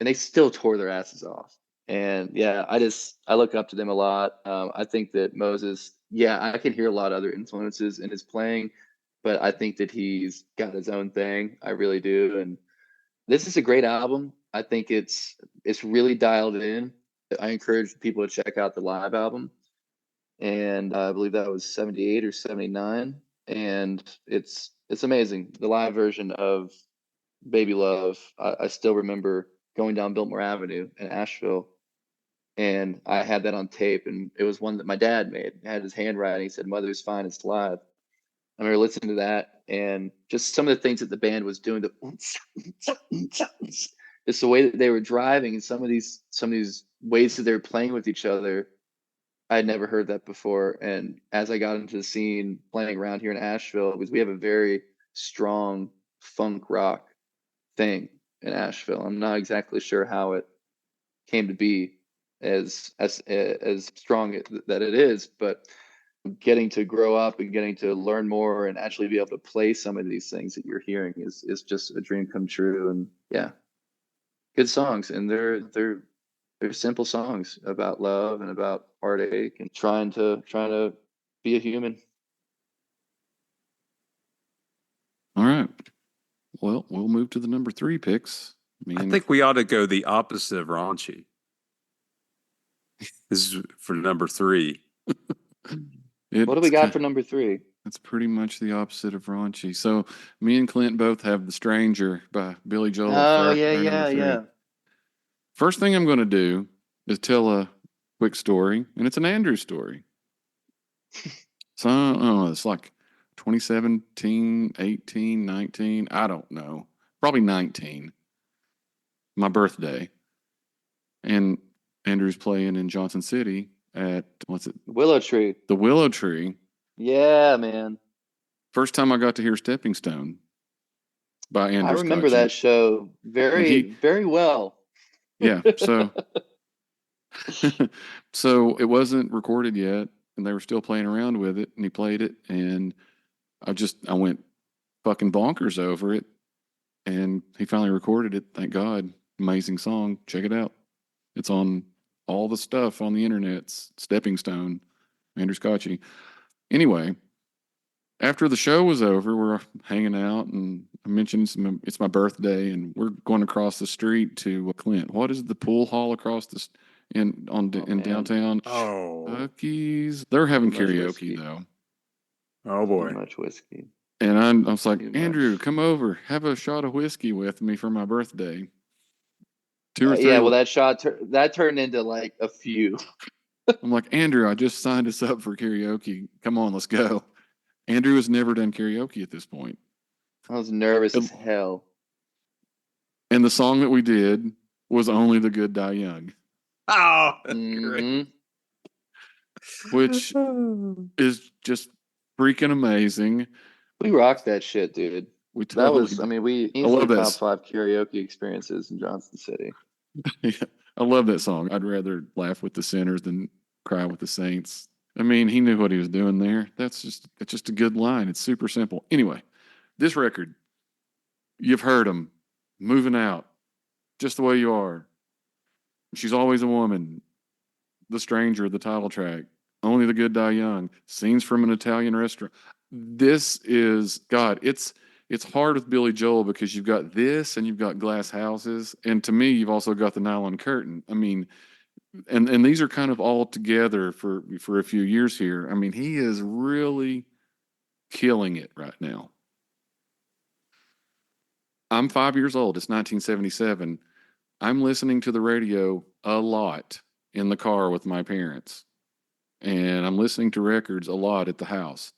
[SPEAKER 3] and they still tore their asses off. And yeah, I look up to them a lot. I think that Moses, yeah, I can hear a lot of other influences in his playing, but I think that he's got his own thing. I really do. And this is a great album. I think it's really dialed in. I encourage people to check out the live album, and I believe that was 78 or 79, and it's amazing. The live version of Baby Love, I still remember going down Biltmore Avenue in Asheville, and I had that on tape, and it was one that my dad made. It had his handwriting. He said, "Mother's finest live." I remember listening to that, and just some of the things that the band was doing. It's the way that they were driving, and some of these ways that they were playing with each other. I had never heard that before. And as I got into the scene playing around here in Asheville, because we have a very strong funk rock thing in Asheville. I'm not exactly sure how it came to be as strong that it is, but getting to grow up and getting to learn more and actually be able to play some of these things that you're hearing is just a dream come true. And yeah, good songs, and they're simple songs about love and about heartache and trying to be a human.
[SPEAKER 1] All right. Well, we'll move to the number 3 picks.
[SPEAKER 2] I think we ought to go the opposite of raunchy. This is for number 3.
[SPEAKER 3] What do we got for number 3?
[SPEAKER 1] That's pretty much the opposite of raunchy. So me and Clint both have The Stranger by Billy Joel.
[SPEAKER 3] Oh, yeah.
[SPEAKER 1] First thing I'm going to do is tell a quick story, and it's an Andrew story. So I don't know, it's like 2017, 18, 19, I don't know. Probably 19. My birthday. And Andrew's playing in Johnson City at, what's it?
[SPEAKER 3] Willow Tree.
[SPEAKER 1] The Willow Tree.
[SPEAKER 3] Yeah, man.
[SPEAKER 1] First time I got to hear Stepping Stone by Andrew
[SPEAKER 3] I remember
[SPEAKER 1] Scotchie.
[SPEAKER 3] that show very well.
[SPEAKER 1] Yeah, so so it wasn't recorded yet, and they were still playing around with it, and he played it, and I went fucking bonkers over it, and he finally recorded it. Thank God. Amazing song. Check it out. It's on all the stuff on the internet. Stepping Stone, Andrew Scotchie. Anyway, after the show was over, we're hanging out, and I mentioned it's my birthday, and we're going across the street to Clint. What is the pool hall across in downtown?
[SPEAKER 2] Oh,
[SPEAKER 1] Chucky's. They're having karaoke
[SPEAKER 3] whiskey.
[SPEAKER 1] though.
[SPEAKER 2] Oh boy.
[SPEAKER 3] Too much whiskey.
[SPEAKER 1] And I was like,
[SPEAKER 3] Too
[SPEAKER 1] Andrew,
[SPEAKER 3] much.
[SPEAKER 1] come over, have a shot of whiskey with me for my birthday. 2 or 3.
[SPEAKER 3] Yeah, well, that shot that turned into like a few.
[SPEAKER 1] I'm like, Andrew, I just signed us up for karaoke. Come on, let's go. Andrew has never done karaoke at this point.
[SPEAKER 3] I was nervous as hell.
[SPEAKER 1] And the song that we did was Only the Good Die Young.
[SPEAKER 2] Oh,
[SPEAKER 3] Mhm.
[SPEAKER 1] Which is just freaking amazing.
[SPEAKER 3] We rocked that shit, dude.
[SPEAKER 1] We
[SPEAKER 3] That
[SPEAKER 1] totally
[SPEAKER 3] was, I mean, we
[SPEAKER 1] I love
[SPEAKER 3] easily
[SPEAKER 1] that.
[SPEAKER 3] top 5 karaoke experiences in Johnson City.
[SPEAKER 1] Yeah, I love that song. I'd rather laugh with the sinners than cry with the saints. I mean, he knew what he was doing there. It's just a good line. It's super simple. Anyway, this record, you've heard him, Moving Out, Just the Way You Are, She's Always a Woman, The Stranger, the title track, Only the Good Die Young, Scenes from an Italian Restaurant. This is, God, it's hard with Billy Joel because you've got this and you've got Glass Houses. And to me, you've also got the Nylon Curtain. I mean, and these are kind of all together for a few years here. I mean, he is really killing it right now. I'm 5 years old. It's 1977. I'm listening to the radio a lot in the car with my parents. And I'm listening to records a lot at the house.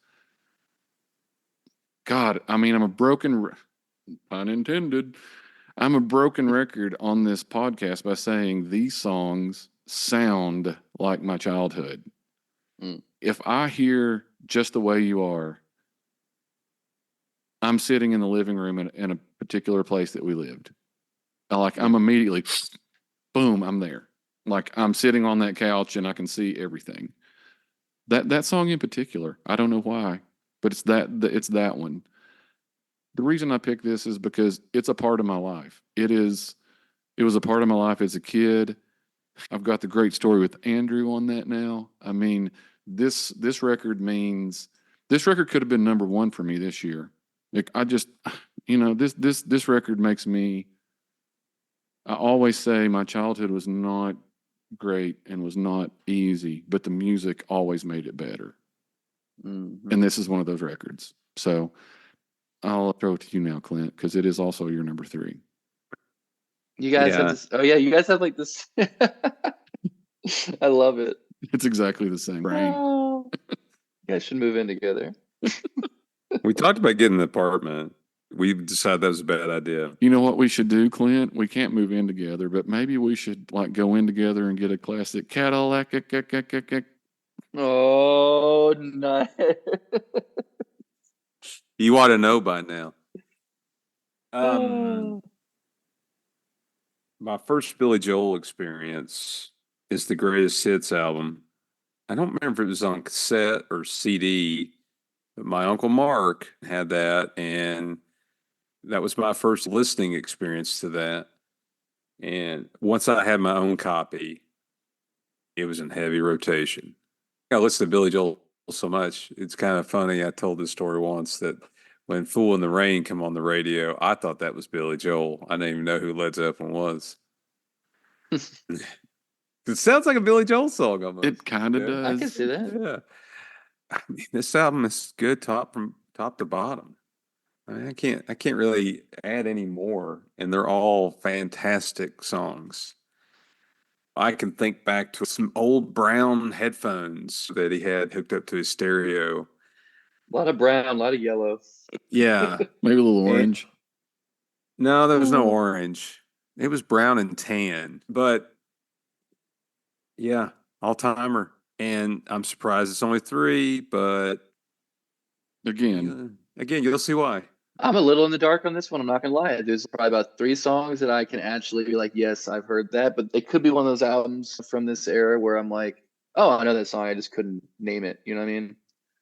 [SPEAKER 1] God, I mean, I'm a broken, pun intended, I'm a broken record on this podcast by saying these songs sound like my childhood.
[SPEAKER 3] Mm.
[SPEAKER 1] If I hear Just the Way You Are, I'm sitting in the living room in a particular place that we lived. I'm immediately, boom, I'm there. Like I'm sitting on that couch and I can see everything. That song in particular, I don't know why, but it's that one. the reason I picked this is because it's a part of my life. It was a part of my life as a kid. I've got the great story with Andrew on that now. I mean, this record could have been number one for me this year. Like this record makes me. I always say my childhood was not great and was not easy, but the music always made it better.
[SPEAKER 3] Mhm.
[SPEAKER 1] And this is one of those records. So I'll throw it to you now, Clint, because it is also your number 3.
[SPEAKER 3] You guys have
[SPEAKER 2] Yeah.
[SPEAKER 3] this. Oh yeah, you guys have like this. I love it.
[SPEAKER 1] It's exactly the same.
[SPEAKER 3] Oh, you guys should move in together.
[SPEAKER 2] We talked about getting an apartment. We decided that was a bad idea.
[SPEAKER 1] You know what we should do, Clint? We can't move in together, but maybe we should like go in together and get a classic Cadillac.
[SPEAKER 3] Oh, nice.
[SPEAKER 2] You ought to know by now.
[SPEAKER 3] Oh.
[SPEAKER 2] My first Billy Joel experience is the Greatest Hits album. I don't remember if it was on cassette or CD, but my Uncle Mark had that, and that was my first listening experience to that. And once I had my own copy, it was in heavy rotation. I listened to Billy Joel so much. It's kind of funny. I told this story once that when Fool in the Rain come on the radio, I thought that was Billy Joel. I didn't even know who Led Zeppelin was. It sounds like a Billy Joel song almost.
[SPEAKER 1] It kind of does.
[SPEAKER 3] I can see that.
[SPEAKER 2] Yeah. I mean, this album is good from top to bottom. I mean, I can't really add any more, and they're all fantastic songs. I can think back to some old brown headphones that he had hooked up to his stereo.
[SPEAKER 3] A lot of brown, a lot of yellow.
[SPEAKER 2] Yeah.
[SPEAKER 1] Maybe a little orange.
[SPEAKER 2] No, there was no orange. It was brown and tan. But yeah, all timer. And I'm surprised it's only 3, but
[SPEAKER 1] Again,
[SPEAKER 2] you'll see why.
[SPEAKER 3] I'm a little in the dark on this one. I'm not gonna lie. There's probably about 3 songs that I can actually be like, yes, I've heard that. But it could be one of those albums from this era where I'm like, oh, I know that song. I just couldn't name it. You know what I mean?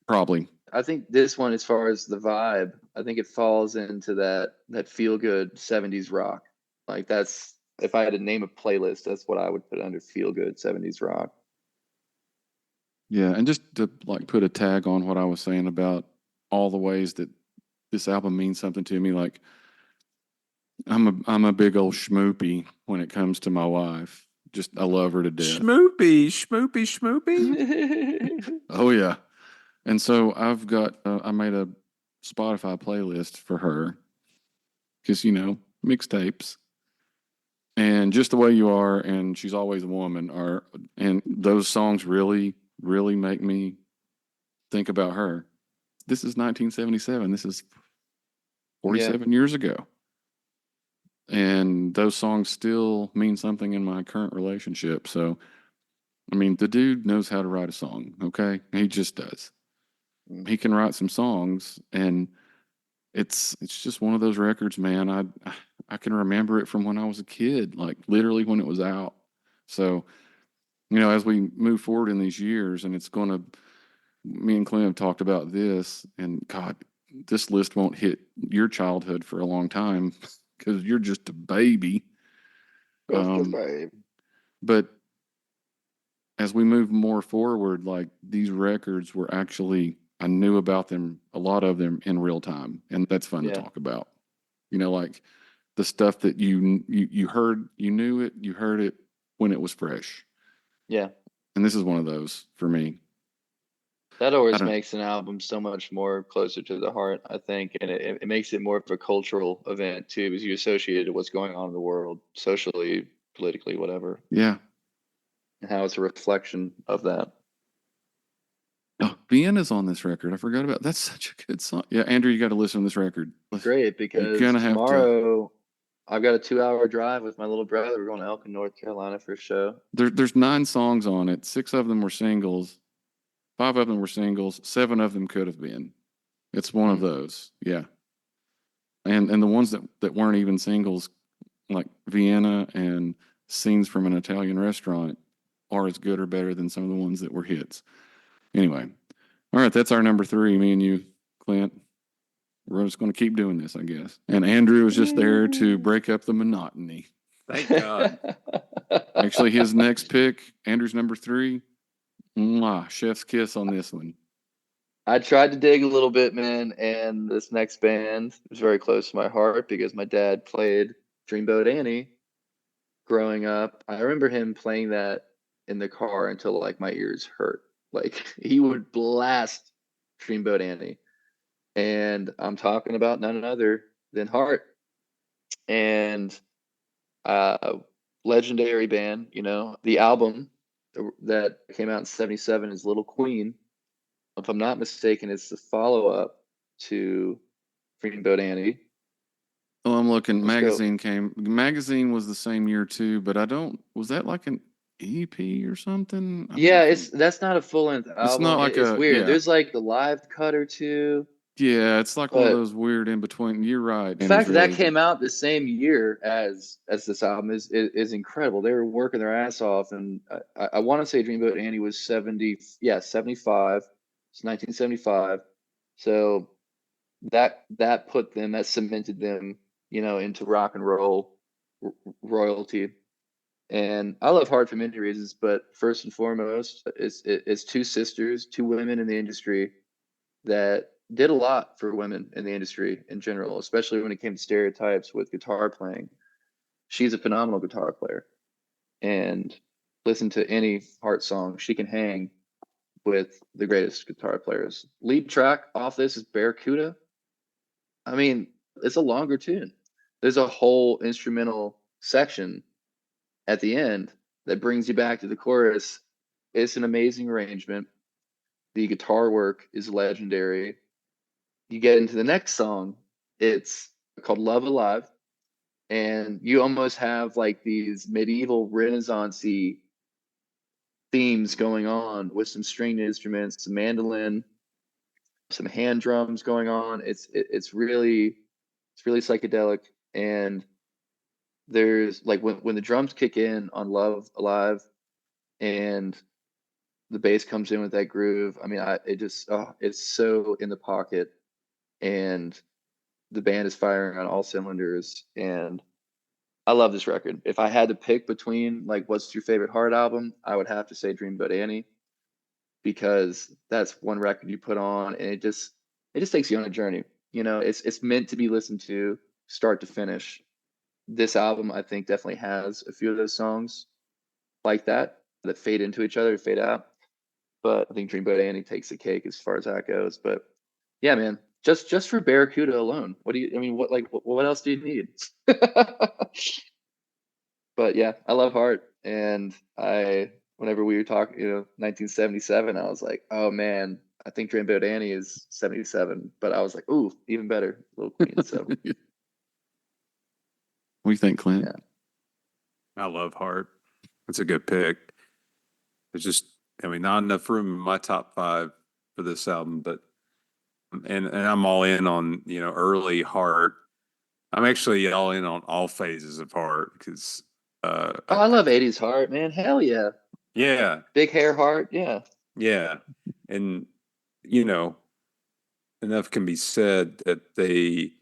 [SPEAKER 1] probably.
[SPEAKER 3] I think this one, as far as the vibe, I think it falls into that feel good 70s rock. Like that's if I had to name a playlist, that's what I would put under feel good 70s rock.
[SPEAKER 1] Yeah, and just to like put a tag on what I was saying about all the ways that this album means something to me, like I'm a big old schmoopy when it comes to my wife. Just I love her to death.
[SPEAKER 2] Schmoopy, schmoopy, schmoopy.
[SPEAKER 1] Oh yeah. And so I've got I made a Spotify playlist for her because mixtapes and Just the Way You Are and She's Always a Woman and those songs really make me think about her. This is 1977. This is 47 years ago. And those songs still mean something in my current relationship. So, I mean, the dude knows how to write a song, okay? He just does. He can write some songs, and it's just one of those records, man. I can remember it from when I was a kid, like literally when it was out. So, as we move forward in these years, and me and Clint have talked about this, and God, this list won't hit your childhood for a long time because you're just a baby. But as we move more forward, like these records were actually, I knew about them, a lot of them in real time, and that's fun to talk about. Like the stuff that you heard, you knew it, you heard it when it was fresh.
[SPEAKER 3] Yeah.
[SPEAKER 1] And this is one of those for me.
[SPEAKER 3] That always makes an album so much more closer to the heart, I think. And it makes it more of a cultural event, too, because you associate it to what's going on in the world, socially, politically, whatever.
[SPEAKER 1] Yeah.
[SPEAKER 3] And how it's a reflection of that.
[SPEAKER 1] Oh, Vienna's on this record. I forgot about that's such a good song. Yeah, Andrew, you got to listen to this record.
[SPEAKER 3] Great, because tomorrow I've got a 2-hour drive with my little brother. We're going to Elkin, North Carolina for a show.
[SPEAKER 1] There's 9 songs on it. 6 of them were singles. 5 of them were singles. 7 of them could have been. It's one of those. Yeah. And the ones that weren't even singles, like Vienna and Scenes from an Italian Restaurant, are as good or better than some of the ones that were hits. Anyway. All right, that's our number 3, me and you, Clint. we're just going to keep doing this, I guess. And Andrew was just there to break up the monotony.
[SPEAKER 2] Thank God.
[SPEAKER 1] Actually, his next pick, Andrew's number 3. Mwah, chef's kiss on this one.
[SPEAKER 3] I tried to dig a little bit, man, and this next band was very close to my heart because my dad played Dreamboat Annie growing up. I remember him playing that in the car until like my ears hurt. Like he would blast Dreamboat Annie. And I'm talking about none other than Heart. And legendary band, you know, the album that came out in 77 is Little Queen. If I'm not mistaken, it's the follow-up to Dreamboat Annie.
[SPEAKER 1] Oh, I'm looking.
[SPEAKER 3] Let's go.
[SPEAKER 1] Magazine was the same year too, but was that like an EP or something? I
[SPEAKER 3] Yeah,
[SPEAKER 1] don't think.
[SPEAKER 3] that's not a full-length
[SPEAKER 1] It's not
[SPEAKER 3] album.
[SPEAKER 1] like
[SPEAKER 3] It's weird.
[SPEAKER 1] yeah.
[SPEAKER 3] There's like the live cut or two,
[SPEAKER 1] Yeah, it's like one of
[SPEAKER 3] but
[SPEAKER 1] those weird in between. You're right.
[SPEAKER 3] the
[SPEAKER 1] And it's
[SPEAKER 3] fact that that
[SPEAKER 1] really
[SPEAKER 3] came out the same year as this album is incredible. They were working their ass off, and I want to say Dreamboat Annie was 75. It's 1975. So that put them, that cemented them, you know, into rock and roll royalty. And I love Hard for many reasons, but first and foremost, it's two sisters, two women in the industry that did a lot for women in the industry in general, especially when it came to stereotypes with guitar playing. She's a phenomenal guitar player, and listen to any Heart song, she can hang with the greatest guitar players. Lead track off this is Barracuda. I mean, it's a longer tune. There's a whole instrumental section at the end that brings you back to the chorus. It's an amazing arrangement. The guitar work is legendary. You get into the next song, it's called Love Alive, and you almost have like these medieval Renaissance-y themes going on with some stringed instruments, some mandolin, some hand drums going on. It's really psychedelic, and there's like when the drums kick in on Love Alive and the bass comes in with that groove. I mean, it's so in the pocket, and the band is firing on all cylinders, and I love this record. If I had to pick between like what's your favorite Heart album, I would have to say Dreamboat Annie, because that's one record you put on and it just takes you on a journey. You know, it's meant to be listened to start to finish. This album I think definitely has a few of those songs like that fade into each other, fade out. But I think Dreamboat Annie takes the cake as far as that goes. But yeah, man, just for Barracuda alone, what else do you need? But yeah, I love Heart, and whenever we were talking, 1977, I was like, oh man, I think Dreamboat Annie is 77, but I was like, ooh, even better, Little Queen. So
[SPEAKER 1] What do you think, Clint?
[SPEAKER 3] Yeah.
[SPEAKER 2] I love Heart. That's a good pick. There's just, not enough room in my top 5 for this album, but and I'm all in on early Heart. I'm actually all in on all phases of Heart because
[SPEAKER 3] I love 80s Heart, man. Hell yeah.
[SPEAKER 2] Yeah.
[SPEAKER 3] Big hair Heart, yeah.
[SPEAKER 2] Yeah. And enough can be said that they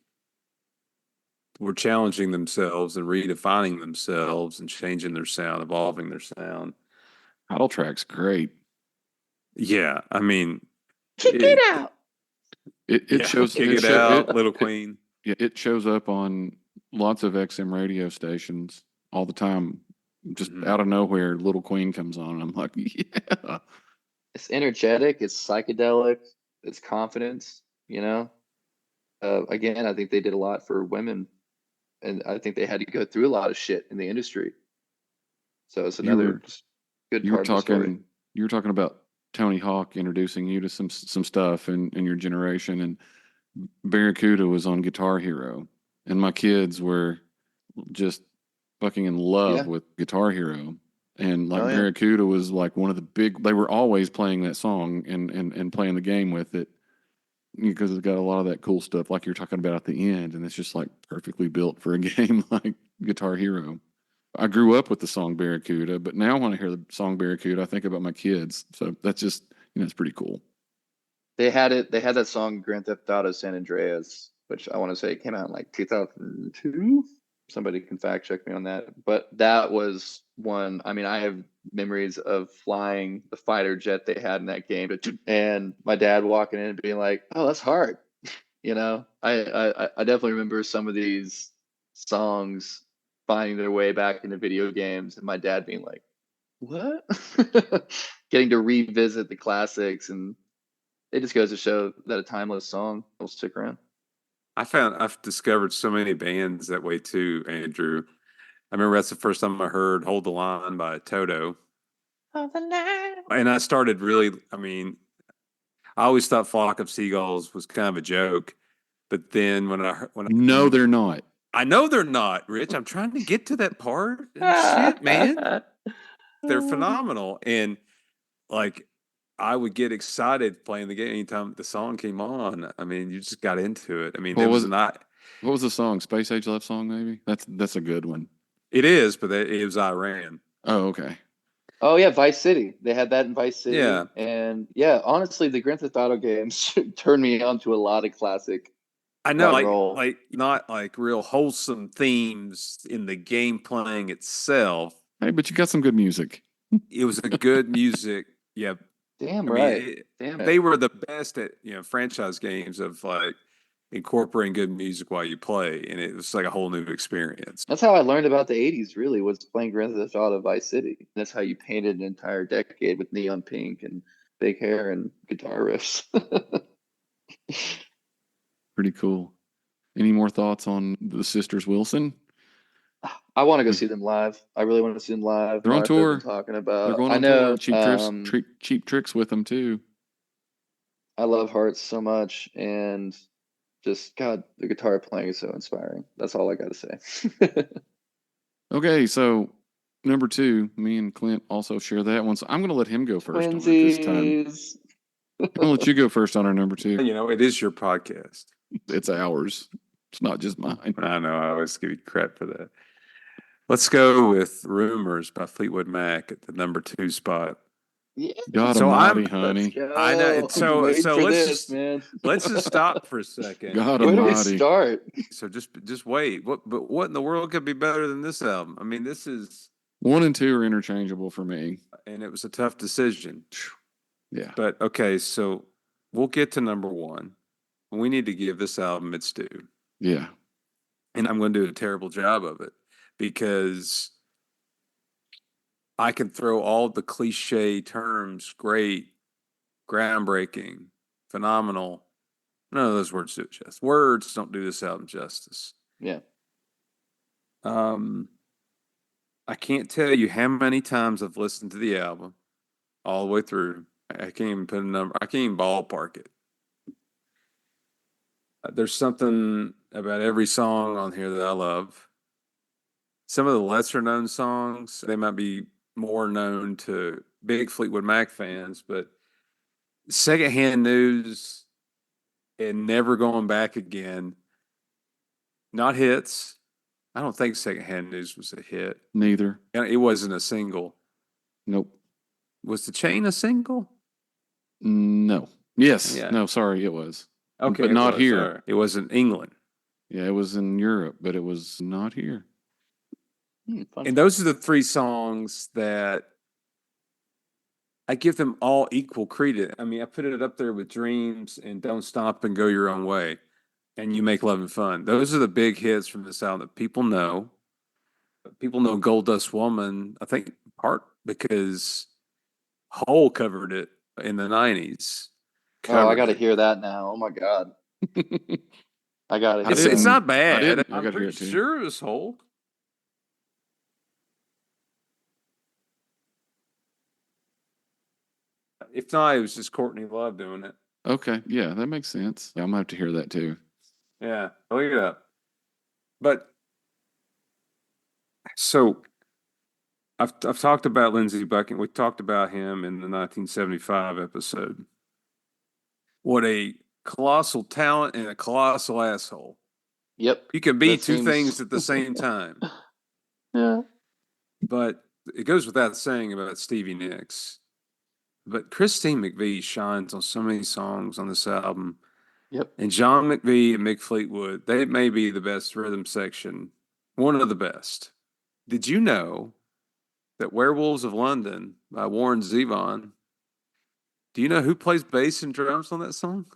[SPEAKER 2] were challenging themselves and redefining themselves and changing their sound, evolving their sound.
[SPEAKER 1] Title track's great.
[SPEAKER 2] Yeah, I mean,
[SPEAKER 3] Kick it out.
[SPEAKER 1] It shows
[SPEAKER 2] Kick it out, Little Queen.
[SPEAKER 1] Yeah, it shows up on lots of XM radio stations all the time. Just out of nowhere, Little Queen comes on, and I'm like, yeah.
[SPEAKER 3] It's energetic. It's psychedelic. It's confidence. Again, I think they did a lot for women, and I think they had to go through a lot of shit in the industry. So it's another good part of the story.
[SPEAKER 1] You were talking about Tony Hawk introducing you to some stuff in your generation, and Barracuda was on Guitar Hero, and my kids were just fucking in love with Guitar Hero, and Barracuda was like one of the big. They were always playing that song and playing the game with it, because it's got a lot of that cool stuff like you're talking about at the end, and it's just like perfectly built for a game like Guitar Hero. I grew up with the song Barracuda, but now when I hear the song Barracuda, I think about my kids. So that's just, it's pretty cool.
[SPEAKER 3] They had that song Grand Theft Auto San Andreas which I want to say came out in like 2002. Somebody can fact check me on that. But that was one. I mean, I have memories of flying the fighter jet they had in that game, and my dad walking in and being like, "Oh, that's hard." I definitely remember some of these songs finding their way back into video games, and my dad being like, "What?" Getting to revisit the classics, and it just goes to show that a timeless song will stick around.
[SPEAKER 2] I've discovered so many bands that way too, Andrew. I remember that's the first time I heard "Hold the Line" by Toto. And I started really, I mean, I always thought "Flock of Seagulls" was kind of a joke, but then
[SPEAKER 1] No, they're not.
[SPEAKER 2] I know they're not, Rich. I'm trying to get to that part. And shit, man, they're phenomenal, and like I would get excited playing the game anytime the song came on. I mean, you just got into it. I mean,
[SPEAKER 1] What
[SPEAKER 2] it was
[SPEAKER 1] was-
[SPEAKER 2] not.
[SPEAKER 1] What was the song? Space Age Love Song, maybe? That's a good one.
[SPEAKER 2] It is, but it was Iran.
[SPEAKER 1] Oh, okay.
[SPEAKER 3] Oh yeah, Vice City. They had that in Vice City.
[SPEAKER 2] Yeah.
[SPEAKER 3] And yeah, honestly, the Grand Theft Auto games turned me on to a lot of classic.
[SPEAKER 2] I know,
[SPEAKER 3] Rock and roll.
[SPEAKER 2] like not like real wholesome themes in the game playing itself.
[SPEAKER 1] Hey, but you got some good music.
[SPEAKER 2] It was a good music. Yeah,
[SPEAKER 3] Damn
[SPEAKER 2] I
[SPEAKER 3] right.
[SPEAKER 2] mean,
[SPEAKER 3] Damn
[SPEAKER 2] they
[SPEAKER 3] it.
[SPEAKER 2] were the best at franchise games of like incorporating good music while you play, and it was like a whole new experience.
[SPEAKER 3] That's how I learned about the 80s, really, was playing Grand Theft Auto Vice City. That's how you painted an entire decade with neon pink and fake hair and guitar riffs.
[SPEAKER 1] Pretty cool. Any more thoughts on the Sisters Wilson?
[SPEAKER 3] I want to go see them live. I really want to see them live.
[SPEAKER 1] They're on
[SPEAKER 3] Martha, I've been
[SPEAKER 1] tour.
[SPEAKER 3] talking about.
[SPEAKER 1] They're going
[SPEAKER 3] I
[SPEAKER 1] on
[SPEAKER 3] know.
[SPEAKER 1] tour. Cheap tricks with them too.
[SPEAKER 3] I love Hearts so much, and just God, the guitar playing is so inspiring. That's all I got to say.
[SPEAKER 1] Okay, so number 2, me and Clint also share that one. So I'm going to let him go first on it this time.
[SPEAKER 3] Twinsies.
[SPEAKER 1] I'm going to let you go first on our number 2.
[SPEAKER 2] It is your podcast.
[SPEAKER 1] It's ours. It's not just mine.
[SPEAKER 2] I know. I always give you credit for that. Let's go with "Rumors" by Fleetwood Mac at the number 2 spot.
[SPEAKER 3] Yeah.
[SPEAKER 1] God
[SPEAKER 2] So
[SPEAKER 1] almighty,
[SPEAKER 3] Let's
[SPEAKER 1] honey.
[SPEAKER 3] go.
[SPEAKER 2] I know,
[SPEAKER 3] I've been
[SPEAKER 2] so
[SPEAKER 3] waiting for
[SPEAKER 2] let's
[SPEAKER 3] this,
[SPEAKER 2] just-
[SPEAKER 3] man.
[SPEAKER 2] Let's just stop for a second.
[SPEAKER 1] God
[SPEAKER 3] Where do we
[SPEAKER 1] almighty.
[SPEAKER 3] start?
[SPEAKER 2] So just wait. What in the world could be better than this album? I mean, this is,
[SPEAKER 1] 1 and 2 are interchangeable for me.
[SPEAKER 2] and it was a tough decision.
[SPEAKER 1] Yeah.
[SPEAKER 2] But okay, so we'll get to number 1. We need to give this album its due.
[SPEAKER 1] Yeah.
[SPEAKER 2] And I'm going to do a terrible job of it because I can throw all the cliche terms, great, groundbreaking, phenomenal. None of those words do it justice. Words don't do this album justice.
[SPEAKER 3] Yeah.
[SPEAKER 2] I can't tell you how many times I've listened to the album all the way through. I can't even put a number. I can't even ballpark it. There's something about every song on here that I love. Some of the lesser known songs, they might be more known to big Fleetwood Mac fans, but Secondhand News and Never Going Back Again, not hits. I don't think Secondhand News was a hit.
[SPEAKER 1] Neither.
[SPEAKER 2] And it wasn't a single.
[SPEAKER 1] Nope.
[SPEAKER 2] Was The Chain a single?
[SPEAKER 1] No. Yes.
[SPEAKER 2] Yeah.
[SPEAKER 1] No, sorry, it was.
[SPEAKER 2] Okay.
[SPEAKER 1] But
[SPEAKER 2] it
[SPEAKER 1] not
[SPEAKER 2] was,
[SPEAKER 1] here.
[SPEAKER 2] all right. It was in England.
[SPEAKER 1] Yeah, it was in Europe, but it was not here.
[SPEAKER 3] Fun.
[SPEAKER 2] And those are the 3 songs that I give them all equal credit. I mean, I put it up there with Dreams and Don't Stop and Go Your Own Way and You Make Love and Fun. Those are the big hits from this album that people know. People know Gold Dust Woman, I think, in part because Hole covered it in the 90s.
[SPEAKER 3] Oh, I got to
[SPEAKER 2] Covered it.
[SPEAKER 3] hear that now. Oh my God. I got to
[SPEAKER 1] I
[SPEAKER 3] hear
[SPEAKER 2] It's
[SPEAKER 3] that.
[SPEAKER 2] not bad.
[SPEAKER 1] didn't. I
[SPEAKER 2] I'm
[SPEAKER 1] gotta hear
[SPEAKER 2] pretty
[SPEAKER 1] it too.
[SPEAKER 2] sure it was Hole. If not, it was just Courtney Love doing it.
[SPEAKER 1] Okay. Yeah, that makes sense. Yeah, I'm going to have to hear that too.
[SPEAKER 2] Yeah, look it up. But so I've talked about Lindsey Buckingham. We talked about him in the 1975 episode. What a colossal talent and a colossal asshole.
[SPEAKER 3] Yep.
[SPEAKER 2] You can be
[SPEAKER 3] That
[SPEAKER 2] two
[SPEAKER 3] seems-
[SPEAKER 2] things at the same time.
[SPEAKER 3] Yeah.
[SPEAKER 2] But it goes without saying about Stevie Nicks. But Christine McVie shines on so many songs on this album.
[SPEAKER 3] Yep.
[SPEAKER 2] And John McVie and Mick Fleetwood, they may be the best rhythm section, one of the best. Did you know that Werewolves of London by Warren Zevon, do you know who plays bass and drums on that song?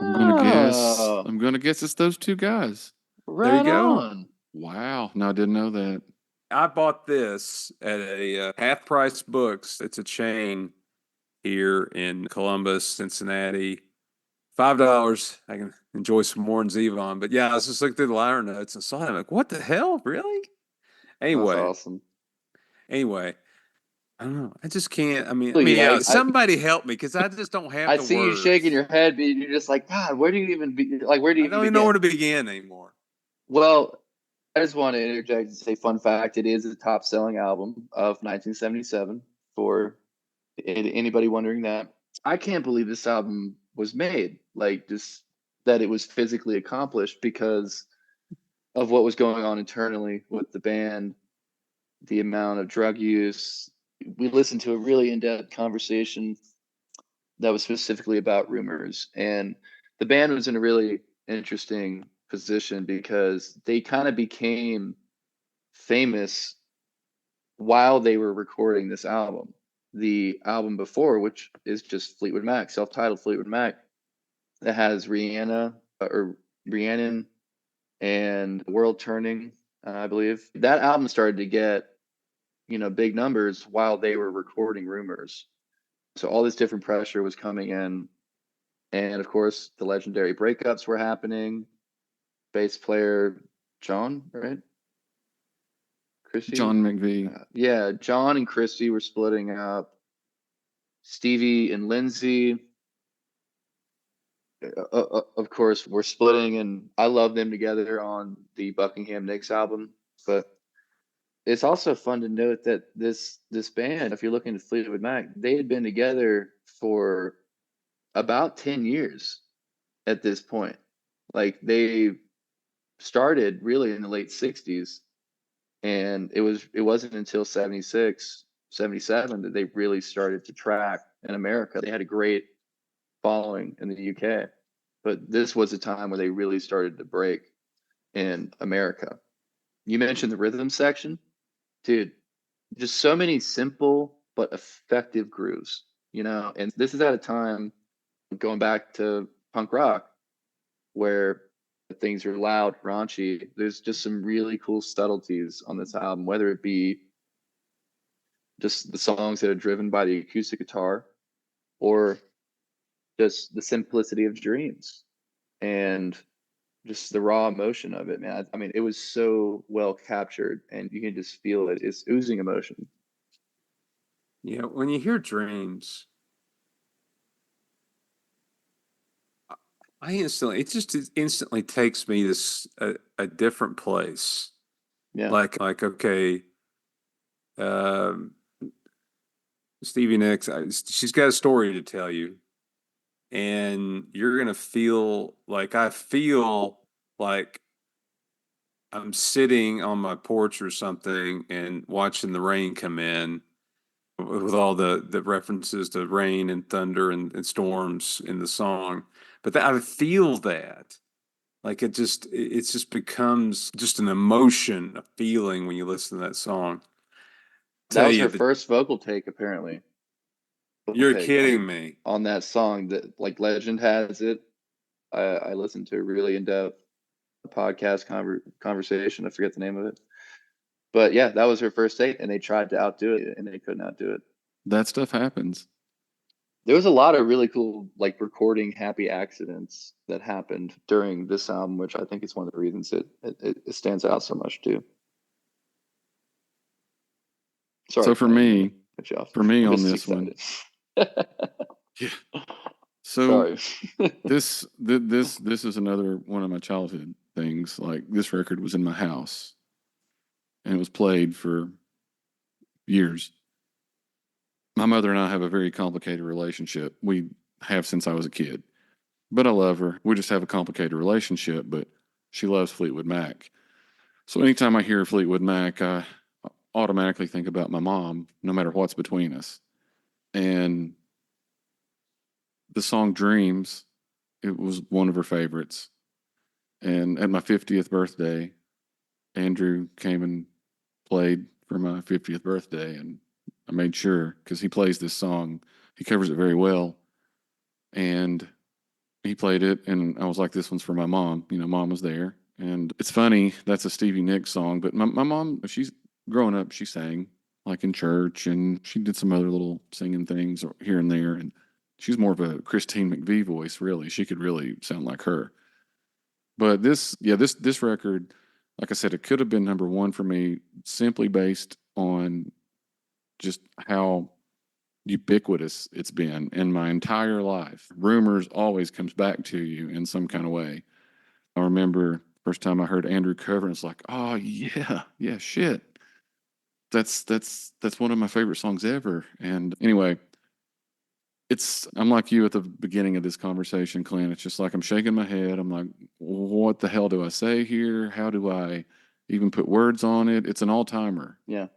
[SPEAKER 1] I'm gonna guess.
[SPEAKER 3] Oh,
[SPEAKER 1] I'm gonna guess it's those two guys.
[SPEAKER 2] There you
[SPEAKER 3] right
[SPEAKER 2] go.
[SPEAKER 3] on.
[SPEAKER 1] Wow. No, I didn't know that.
[SPEAKER 2] I bought this at a Half Price Books. It's a chain here in Columbus, Cincinnati. $5. I can enjoy some Warren Zevon. But yeah, I was just looking through the liner notes and saw it. I'm like, what the hell? Really?
[SPEAKER 3] That's
[SPEAKER 2] Anyway,
[SPEAKER 3] awesome.
[SPEAKER 2] I don't know. I just can't.
[SPEAKER 3] Yeah,
[SPEAKER 2] somebody help me because I just don't have
[SPEAKER 3] I
[SPEAKER 2] the
[SPEAKER 3] see you
[SPEAKER 2] words.
[SPEAKER 3] shaking your head, but you're just like, God, where do you even be? Like, where do
[SPEAKER 2] I
[SPEAKER 3] you
[SPEAKER 2] don't
[SPEAKER 3] even
[SPEAKER 2] even know where
[SPEAKER 3] begin?
[SPEAKER 2] to begin anymore.
[SPEAKER 3] Well, I just want to interject and say, fun fact: it is the top-selling album of 1977. For anybody wondering that, I can't believe this album was made. Like, just that it was physically accomplished because of what was going on internally with the band, the amount of drug use. We listened to a really in-depth conversation that was specifically about rumors, and the band was in a really interesting position because they kind of became famous while they were recording this album. The album before, which is just Fleetwood Mac, self-titled Fleetwood Mac, that has Rihanna or Rhiannon and World Turning, I believe. That album started to get, big numbers while they were recording Rumors. So all this different pressure was coming in. And of course, the legendary breakups were happening. Bass player John, right? Chrissy?
[SPEAKER 1] John McVie.
[SPEAKER 3] Yeah, John and Chrissy were splitting up. Stevie and Lindsay, of course, were splitting, and I love them together on the Buckingham Nicks album. But it's also fun to note that this band, if you're looking at Fleetwood Mac, they had been together for about 10 years at this point. Like, they started really in the late 60s, and it wasn't until 76, 77 that they really started to track in America. They had a great following in the UK, but this was a time where they really started to break in America. You mentioned the rhythm section, dude. Just so many simple but effective grooves, and this is at a time, going back to punk rock, where things are loud, raunchy. There's just some really cool subtleties on this album, whether it be just the songs that are driven by the acoustic guitar, or just the simplicity of Dreams and just the raw emotion of it, man. I mean, it was so well captured, and you can just feel it. It's oozing emotion.
[SPEAKER 2] Yeah, when you hear Dreams, it instantly takes me this a different place.
[SPEAKER 3] Yeah.
[SPEAKER 2] Like okay, um, Stevie Nicks, she's got a story to tell you, and you're gonna feel like I feel like I'm sitting on my porch or something and watching the rain come in with all the references to rain and thunder and storms in the song. But I feel that. Like it just becomes just an emotion, a feeling when you listen to that song.
[SPEAKER 3] That
[SPEAKER 2] Tell
[SPEAKER 3] was
[SPEAKER 2] you
[SPEAKER 3] her
[SPEAKER 2] that
[SPEAKER 3] first vocal take, apparently.
[SPEAKER 2] you're
[SPEAKER 3] Take
[SPEAKER 2] kidding me.
[SPEAKER 3] on that song. That, like, legend has it. I listened to a really in-depth podcast conversation. I forget the name of it, but yeah, that was her first take, and they tried to outdo it, and they could not do it.
[SPEAKER 1] That stuff happens.
[SPEAKER 3] There was a lot of really cool, like, recording happy accidents that happened during this album, which I think is one of the reasons it stands out so much too. Sorry,
[SPEAKER 1] So for
[SPEAKER 3] Clint,
[SPEAKER 1] me,
[SPEAKER 3] I'm
[SPEAKER 1] on
[SPEAKER 3] just
[SPEAKER 1] this one,
[SPEAKER 3] excited.
[SPEAKER 1] yeah. So
[SPEAKER 3] Sorry.
[SPEAKER 1] this is another one of my childhood things. Like, this record was in my house, and it was played for years. My mother and I have a very complicated relationship. We have since I was a kid, but I love her. We just have a complicated relationship, but she loves Fleetwood Mac. So anytime I hear Fleetwood Mac, I automatically think about my mom, no matter what's between us. And the song Dreams it was one of her favorites. And at my 50th birthday, Andrew came and played for my 50th birthday, and I made sure because he plays this song, he covers it very well, and he played it, and I was like, "This one's for my mom." Mom was there, and it's funny that's a Stevie Nicks song, but my mom, she's growing up, she sang like in church, and she did some other little singing things here and there, and she's more of a Christine McVie voice, really. She could really sound like her. But this record, like I said, it could have been number one for me simply based on just how ubiquitous it's been in my entire life. Rumors always comes back to you in some kind of way. I remember first time I heard Andrew cover, and it's like, oh yeah, shit. That's one of my favorite songs ever. And anyway, I'm like you at the beginning of this conversation, Clint. It's just like I'm shaking my head. I'm like, what the hell do I say here? How do I even put words on it? It's an all-timer.
[SPEAKER 3] Yeah.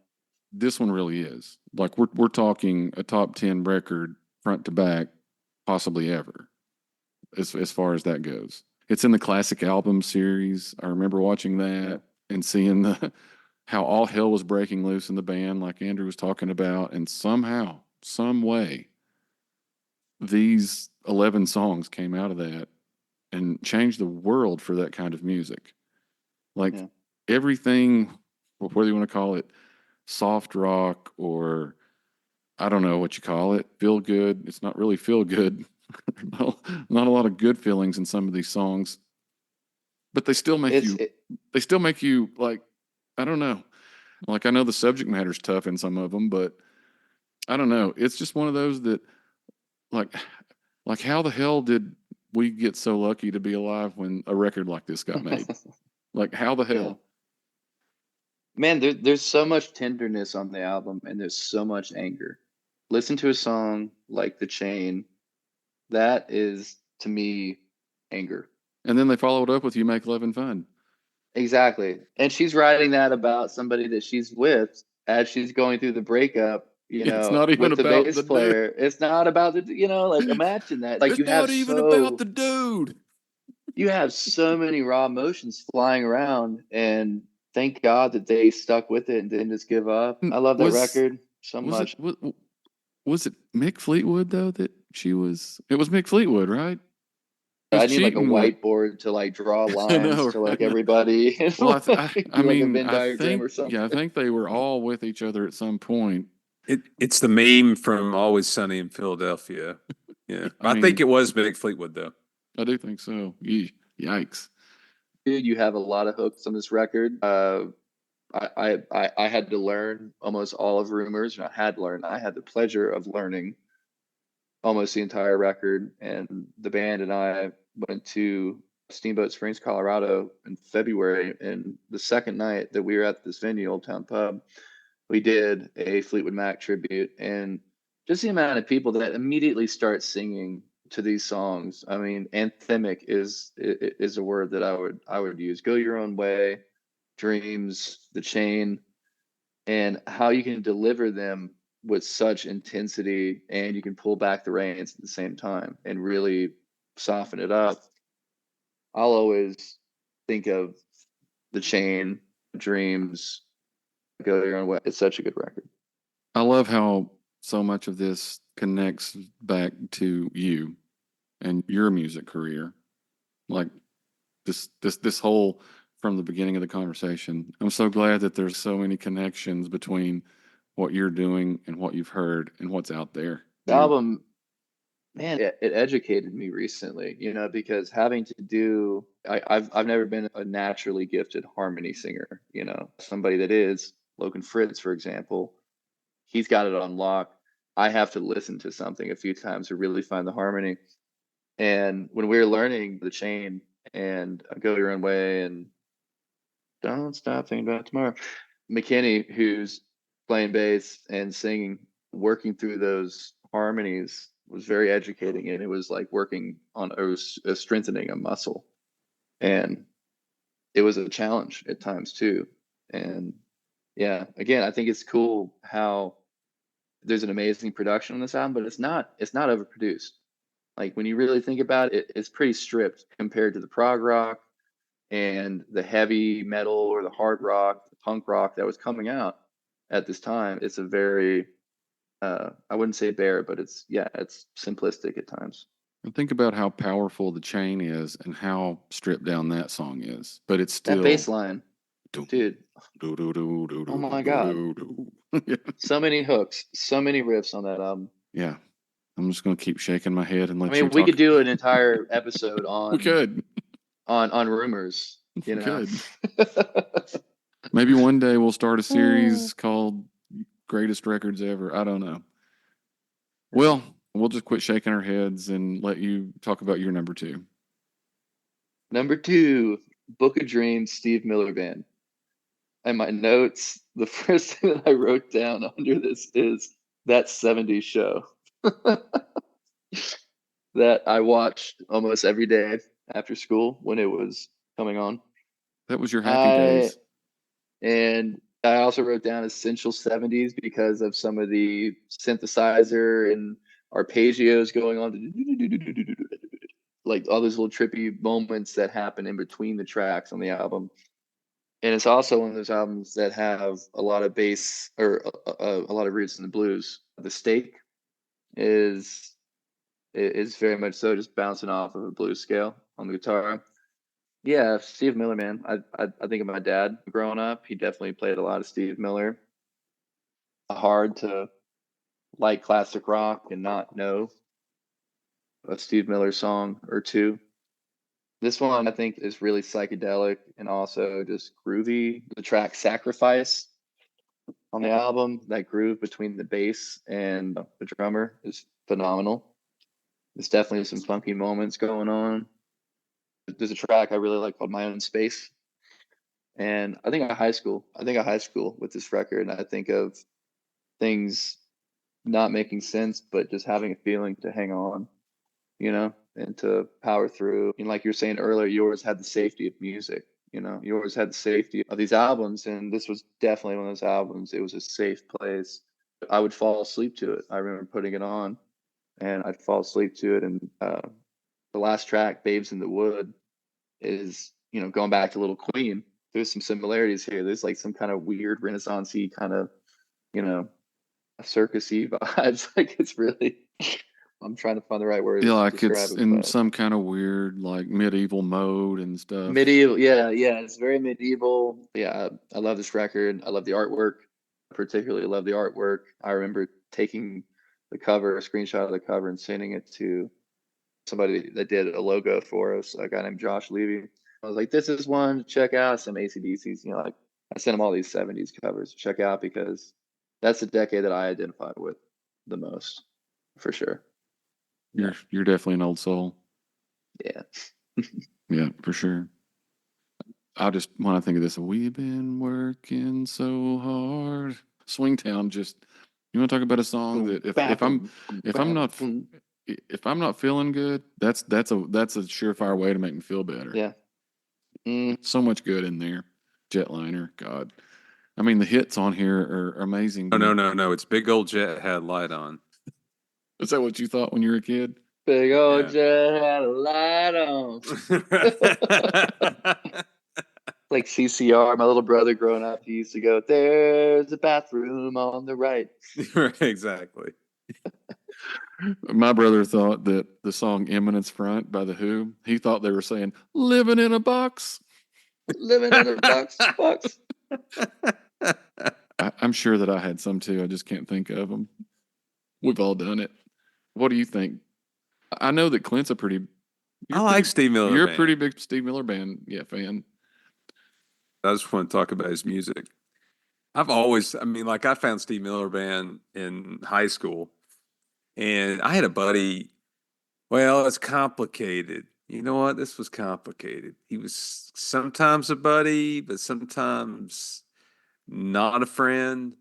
[SPEAKER 1] This one really is. Like we're talking a top 10 record front to back, possibly ever, as far as that goes. It's in the classic album series. I remember watching that and seeing how all hell was breaking loose in the band, like Andrew was talking about, and somehow, some way, these 11 songs came out of that and changed the world for that kind of music. Like everything, whether you want to call it soft rock or I don't know what you call it, feel good. It's not really feel good. Not a lot of good feelings in some of these songs, but they still make you like, I don't know. Like I know the subject matter's tough in some of them, but I don't know. It's just one of those that like how the hell did we get so lucky to be alive when a record like this got made? Like how the hell?
[SPEAKER 3] Yeah. Man, there's so much tenderness on the album, and there's so much anger. Listen to a song like The Chain. That is, to me, anger.
[SPEAKER 1] And then they followed up with You Make Love and Fun.
[SPEAKER 3] Exactly. And she's writing that about somebody that she's with as she's going through the breakup,
[SPEAKER 1] It's not even
[SPEAKER 3] with the
[SPEAKER 1] about
[SPEAKER 3] bass
[SPEAKER 1] the
[SPEAKER 3] player.
[SPEAKER 1] dude.
[SPEAKER 3] It's not about like imagine that. Like
[SPEAKER 1] It's not even about the dude.
[SPEAKER 3] You have so many raw emotions flying around, and thank God that they stuck with it and didn't just give up. I love that record so much.
[SPEAKER 1] Was it Mick Fleetwood though that she was? It was Mick Fleetwood, right?
[SPEAKER 3] I need like a whiteboard to like draw lines to like everybody.
[SPEAKER 1] Well, I
[SPEAKER 3] like a
[SPEAKER 1] mean,
[SPEAKER 3] Venn
[SPEAKER 1] I
[SPEAKER 3] diagram
[SPEAKER 1] think
[SPEAKER 3] or something.
[SPEAKER 1] I think they were all with each other at some point.
[SPEAKER 2] It's the meme from Always Sunny in Philadelphia. Yeah, I think it was Mick Fleetwood though.
[SPEAKER 1] I do think so. Yikes!
[SPEAKER 3] Dude, you have a lot of hooks on this record. I had to learn almost all of Rumors. I had the pleasure of learning almost the entire record. And the band and I went to Steamboat Springs, Colorado in February. And the second night that we were at this venue, Old Town Pub, we did a Fleetwood Mac tribute. And just the amount of people that immediately start singing to these songs. I mean, anthemic is a word that I would use. Go Your Own Way, Dreams, The Chain, and how you can deliver them with such intensity, and you can pull back the reins at the same time and really soften it up. I'll always think of The Chain, Dreams, Go Your Own Way. It's such a good record.
[SPEAKER 1] I love how so much of this connects back to you and your music career. Like this whole from the beginning of the conversation. I'm so glad that there's so many connections between what you're doing and what you've heard and what's out there.
[SPEAKER 3] The album, man, it educated me recently, because having to do, I've never been a naturally gifted harmony singer, somebody that is. Logan Fritz, for example, he's got it on lock. I have to listen to something a few times to really find the harmony. And when we were learning The Chain and Go Your Own Way and Don't Stop Thinking About Tomorrow, McKinney, who's playing bass and singing, working through those harmonies was very educating, and it was like working on strengthening a muscle, and it was a challenge at times too. And yeah, again, I think it's cool how there's an amazing production on this album, but it's not overproduced. Like when you really think about it, it's pretty stripped compared to the prog rock and the heavy metal or the hard rock, the punk rock that was coming out at this time. It's a very, I wouldn't say bare, but it's simplistic at times.
[SPEAKER 1] And think about how powerful the chain is and how stripped down that song is. But it's
[SPEAKER 3] That
[SPEAKER 1] still
[SPEAKER 3] bass line,
[SPEAKER 1] doo,
[SPEAKER 3] dude.
[SPEAKER 1] doo, doo, doo, doo,
[SPEAKER 3] Oh my
[SPEAKER 1] doo,
[SPEAKER 3] God.
[SPEAKER 1] doo, doo. Yeah.
[SPEAKER 3] So many hooks, so many riffs on that album.
[SPEAKER 1] Yeah. I'm just gonna keep shaking my head and
[SPEAKER 3] I
[SPEAKER 1] let you
[SPEAKER 3] mean, we
[SPEAKER 1] talk.
[SPEAKER 3] could do an entire episode
[SPEAKER 1] We
[SPEAKER 3] on
[SPEAKER 1] could.
[SPEAKER 3] rumors, you
[SPEAKER 1] We
[SPEAKER 3] know.
[SPEAKER 1] could. Maybe one day we'll start a series called Greatest Records Ever. I don't know. Well, we'll just quit shaking our heads and let you talk about your number 2.
[SPEAKER 3] Number 2, Book of Dreams, Steve Miller Band. And my notes, the first thing that I wrote down under this is that 70s show that I watched almost every day after school when it was coming on.
[SPEAKER 1] That was your happy days.
[SPEAKER 3] And I also wrote down Essential 70s because of some of the synthesizer and arpeggios going on, like all those little trippy moments that happen in between the tracks on the album. And it's also one of those albums that have a lot of bass or a lot of roots in the blues. The Stake is very much so just bouncing off of a blues scale on the guitar. Yeah, Steve Miller, man. I think of my dad growing up. He definitely played a lot of Steve Miller. Hard to like classic rock and not know a Steve Miller song or two. This one I think is really psychedelic and also just groovy. The track Sacrifice on the album, that groove between the bass and the drummer is phenomenal. There's definitely some funky moments going on. There's a track I really like called My Own Space. And I think of high school. With this record, and I think of things not making sense, but just having a feeling to hang on, and to power through. And like you were saying earlier, you always had the safety of music. You always had the safety of these albums, and this was definitely one of those albums. It was a safe place. I would fall asleep to it. I remember putting it on, and I'd fall asleep to it. And the last track, "Babes in the Wood," is going back to Little Queen. There's some similarities here. There's like some kind of weird Renaissance-y kind of, circusy vibes. Like it's really, I'm trying to find the right words
[SPEAKER 1] Yeah,
[SPEAKER 3] to
[SPEAKER 1] like
[SPEAKER 3] describe
[SPEAKER 1] it's
[SPEAKER 3] it.
[SPEAKER 1] in
[SPEAKER 3] But
[SPEAKER 1] some kind of weird, like medieval mode and stuff.
[SPEAKER 3] medieval, yeah, it's very medieval. Yeah, I love this record. I love the artwork. I particularly love the artwork. I remember taking the cover, a screenshot of the cover, and sending it to somebody that did a logo for us, a guy named Josh Levy. I was like, this is one to check out, some AC/DCs. Like I sent him all these 70s covers to check out because that's the decade that I identify with the most, for sure.
[SPEAKER 1] You're definitely an old soul.
[SPEAKER 3] Yeah.
[SPEAKER 1] Yeah, for sure. I just, when I think of this, we've been working so hard. Swingtown, just, you want to talk about a song that if I'm not feeling good, that's a surefire way to make me feel better.
[SPEAKER 3] Yeah.
[SPEAKER 1] So much good in there. Jetliner, God. I mean, the hits on here are amazing.
[SPEAKER 2] No. It's Big Old Jet had light on.
[SPEAKER 1] Is that what you thought when you were a kid?
[SPEAKER 3] Big old jet had a light on. Like CCR, my little brother growing up, he used to go, "There's a bathroom on the right."
[SPEAKER 2] Exactly.
[SPEAKER 1] My brother thought that the song Eminence Front by The Who, he thought they were saying, "Living in a box."
[SPEAKER 3] Living in a box.
[SPEAKER 1] I'm sure that I had some too. I just can't think of them. We've all done it. What do you think? I know that Clint's a pretty.
[SPEAKER 2] I like Steve Miller.
[SPEAKER 1] You're a pretty big Steve Miller Band, fan.
[SPEAKER 2] I just want to talk about his music. I found Steve Miller Band in high school, and I had a buddy. Well, it's complicated. You know what? This was complicated. He was sometimes a buddy, but sometimes not a friend.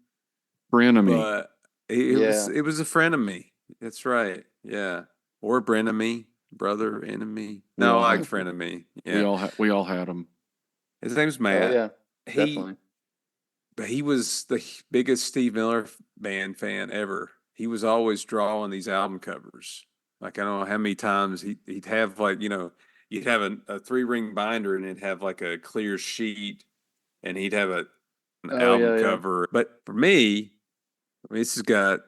[SPEAKER 1] Frenemy.
[SPEAKER 2] But it was a friend of me. That's right. Yeah. Or frenemy, brother, enemy. No, I like frenemy. Yeah.
[SPEAKER 1] We all had him.
[SPEAKER 2] His name's Matt.
[SPEAKER 3] Oh, yeah. Definitely.
[SPEAKER 2] But he was the biggest Steve Miller Band fan ever. He was always drawing these album covers Like, I don't know how many times he'd have, like, you'd have a 3-ring binder and it'd have like a clear sheet and he'd have an
[SPEAKER 3] Oh
[SPEAKER 2] album
[SPEAKER 3] yeah, yeah.
[SPEAKER 2] cover. But for me, I mean, this has got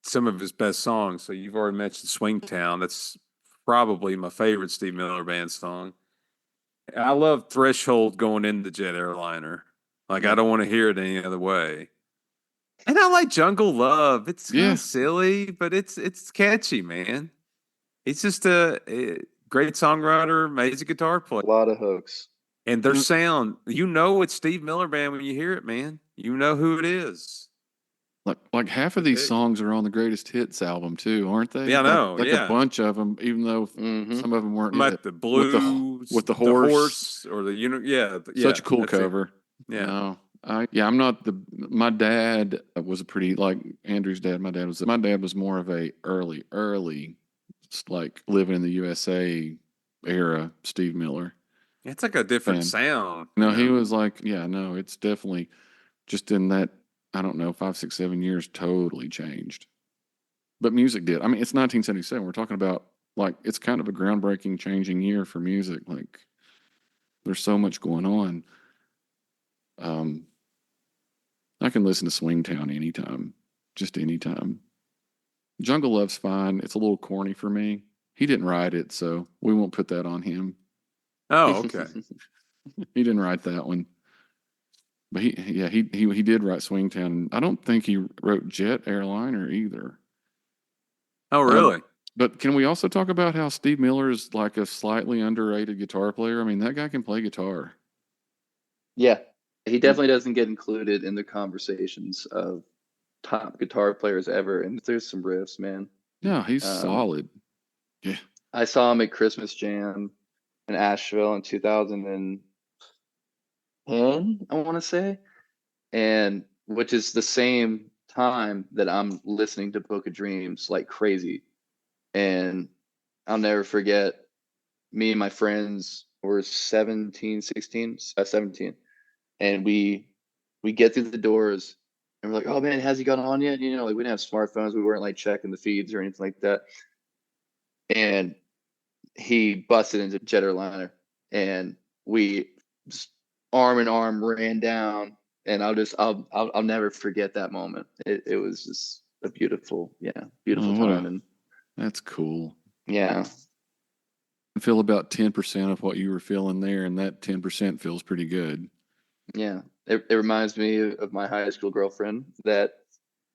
[SPEAKER 2] some of his best songs. So you've already mentioned Swingtown. That's probably my favorite Steve Miller Band song. I love Threshold going into Jet Airliner. Like, I
[SPEAKER 3] Yeah.
[SPEAKER 2] don't want to hear it any other way. And I like Jungle Love. It's kind
[SPEAKER 1] Yeah.
[SPEAKER 2] of silly, but it's catchy, man. He's just a great songwriter, amazing guitar player.
[SPEAKER 3] A lot of hooks.
[SPEAKER 2] And their sound, it's Steve Miller Band when you hear it, man. You know who it is.
[SPEAKER 1] Like half of these songs are on the Greatest Hits album too, aren't they?
[SPEAKER 2] Yeah, I know.
[SPEAKER 1] Like
[SPEAKER 2] yeah.
[SPEAKER 1] a bunch of them, even though
[SPEAKER 3] Mhm.
[SPEAKER 1] some of them weren't.
[SPEAKER 2] Like the blues,
[SPEAKER 1] with the horse,
[SPEAKER 2] or the yeah.
[SPEAKER 1] such a cool
[SPEAKER 2] that's it.
[SPEAKER 1] cover.
[SPEAKER 2] Yeah.
[SPEAKER 1] No, I'm not my dad was a pretty, like Andrew's dad. My dad was more of a early, like living in the USA era Steve Miller.
[SPEAKER 2] It's like a different
[SPEAKER 1] fan.
[SPEAKER 2] sound.
[SPEAKER 1] No, he was like, yeah, no, it's definitely just in that, I don't know, 5, 6, 7 years, totally changed. But music did. I mean, it's 1977. We're talking about, like, it's kind of a groundbreaking, changing year for music. Like, there's so much going on. I can listen to Swingtown anytime, just anytime. Jungle Love's fine. It's a little corny for me. He didn't write it, so we won't put that on him.
[SPEAKER 2] Oh, okay.
[SPEAKER 1] He didn't write that one. But he did write Swingtown. I don't think he wrote Jet Airliner either.
[SPEAKER 2] Oh, really?
[SPEAKER 1] But can we also talk about how Steve Miller is like a slightly underrated guitar player? I mean, that guy can play guitar.
[SPEAKER 3] Yeah, he definitely doesn't get included in the conversations of top guitar players ever. And there's some riffs, man.
[SPEAKER 1] Yeah, he's solid. Yeah.
[SPEAKER 3] I saw him at Christmas Jam in Asheville in 2010, I want to say, and which is the same time that I'm listening to Book of Dreams like crazy. And I'll never forget, me and my friends were 17, and we get through the doors and we're like, oh man, has he gone on yet? Like we didn't have smartphones, we weren't like checking the feeds or anything like that. And he busted into Jet Airliner, and we just arm in arm ran down, and I'll never forget that moment. It was just a beautiful time. And
[SPEAKER 1] that's cool.
[SPEAKER 3] Yeah.
[SPEAKER 1] I feel about 10% of what you were feeling there, and that 10% feels pretty good.
[SPEAKER 3] Yeah. It reminds me of my high school girlfriend that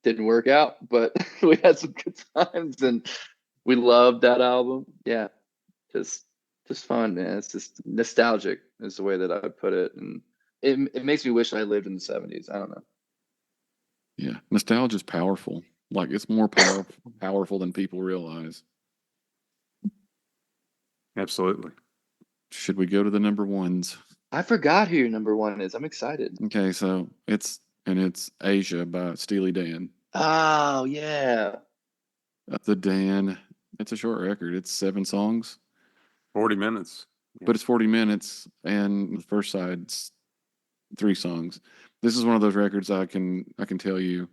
[SPEAKER 3] didn't work out, but we had some good times and we loved that album. Yeah. Just fun, man. It's just nostalgic is the way that I would put it. And it makes me wish I lived in the 70s. I don't know.
[SPEAKER 1] Yeah. Nostalgia is powerful. Like, it's more powerful than people realize.
[SPEAKER 2] Absolutely.
[SPEAKER 1] Should we go to the number ones?
[SPEAKER 3] I forgot who your number one is. I'm excited.
[SPEAKER 1] Okay, so it's Asia by Steely Dan.
[SPEAKER 3] Oh yeah.
[SPEAKER 1] The Dan. It's a short record. It's 7 songs.
[SPEAKER 2] 40 minutes.
[SPEAKER 1] Yeah. But it's 40 minutes, and the first side's 3 songs. This is one of those records I can tell you,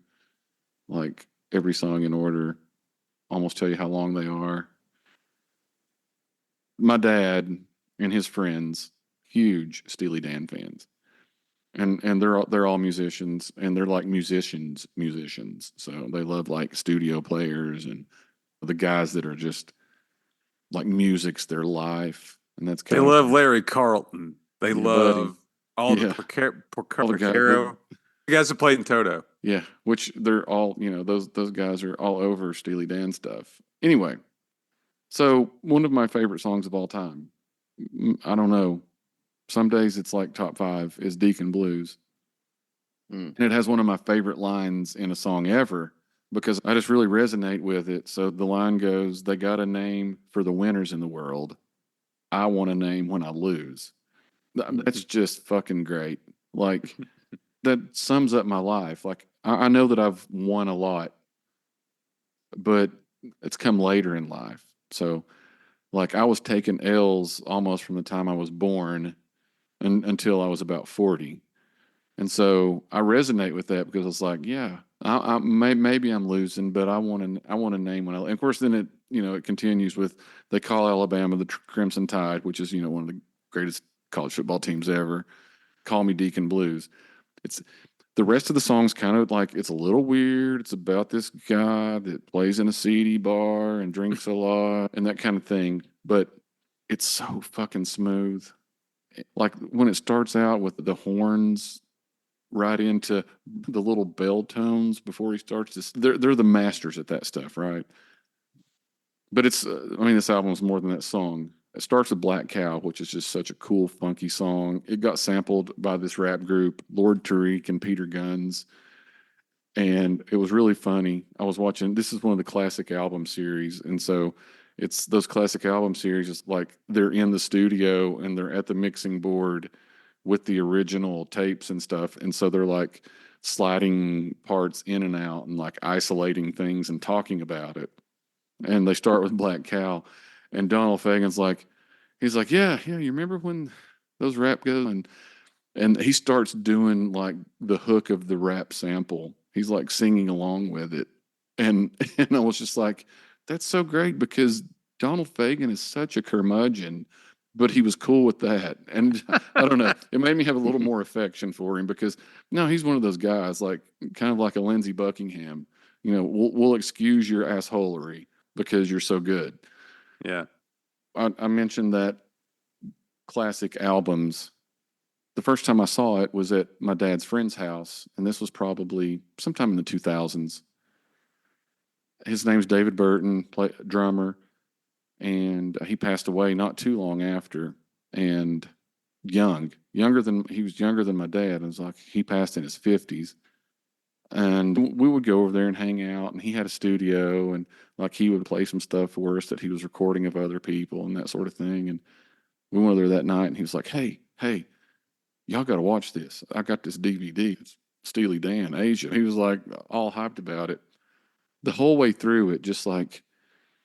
[SPEAKER 1] like, every song in order, almost tell you how long they are. My dad and his friends, huge Steely Dan fans. And they're all musicians, and they're like musicians. So they love like studio players and the guys that are just like music's their life. And that's
[SPEAKER 2] they love Larry Carlton. They love all the Porcaro. You guys have played in Toto.
[SPEAKER 1] Yeah, which they're all, those guys are all over Steely Dan stuff. Anyway, so one of my favorite songs of all time, I don't know, some days it's like top 5, is Deacon Blues. And it has one of my favorite lines in a song ever because I just really resonate with it. So the line goes, they got a name for the winners in the world. I want a name when I lose. That's just fucking great. Like, that sums up my life. Like, I know that I've won a lot, but it's come later in life. So, like, I was taking L's almost from the time I was born until I was about 40. And so I resonate with that because it's like, yeah, Maybe I'm losing, but I want to name one. And of course, then it continues with they call Alabama the Crimson Tide, which is one of the greatest college football teams ever. Call Me Deacon Blues. It's the rest of the song's kind of like it's a little weird. It's about this guy that plays in a seedy bar and drinks a lot and that kind of thing. But it's so fucking smooth. Like when it starts out with the horns right into the little bell tones before he starts this. They're the masters at that stuff, right? But this album is more than that song. It starts with Black Cow, which is just such a cool, funky song. It got sampled by this rap group, Lord Tariq and Peter Guns, and it was really funny. I was watching. This is one of the classic album series, and so it's those classic album series. It's like they're in the studio and they're at the mixing board with the original tapes and stuff. And so they're like sliding parts in and out and like isolating things and talking about it. And they start with Black Cow. And Donald Fagen's like, he's like, yeah, you remember when those rap goes and he starts doing like the hook of the rap sample. He's like singing along with it. And and I was just like, that's so great because Donald Fagen is such a curmudgeon, but he was cool with that. And I don't know, it made me have a little more affection for him because no, he's one of those guys, like kind of like a Lindsey Buckingham. We'll excuse your assholery because you're so good.
[SPEAKER 2] Yeah.
[SPEAKER 1] I mentioned that classic albums. The first time I saw it was at my dad's friend's house, and this was probably sometime in the 2000s. His name's David Burton, drummer, and he passed away not too long after. And he was younger than my dad. It was like he passed in his 50s. And we would go over there and hang out, and he had a studio, and like he would play some stuff for us that he was recording of other people and that sort of thing. And we went over there that night, and he was like, hey, y'all got to watch this. I got this DVD. It's Steely Dan, Asia. He was like all hyped about it. The whole way through it, just like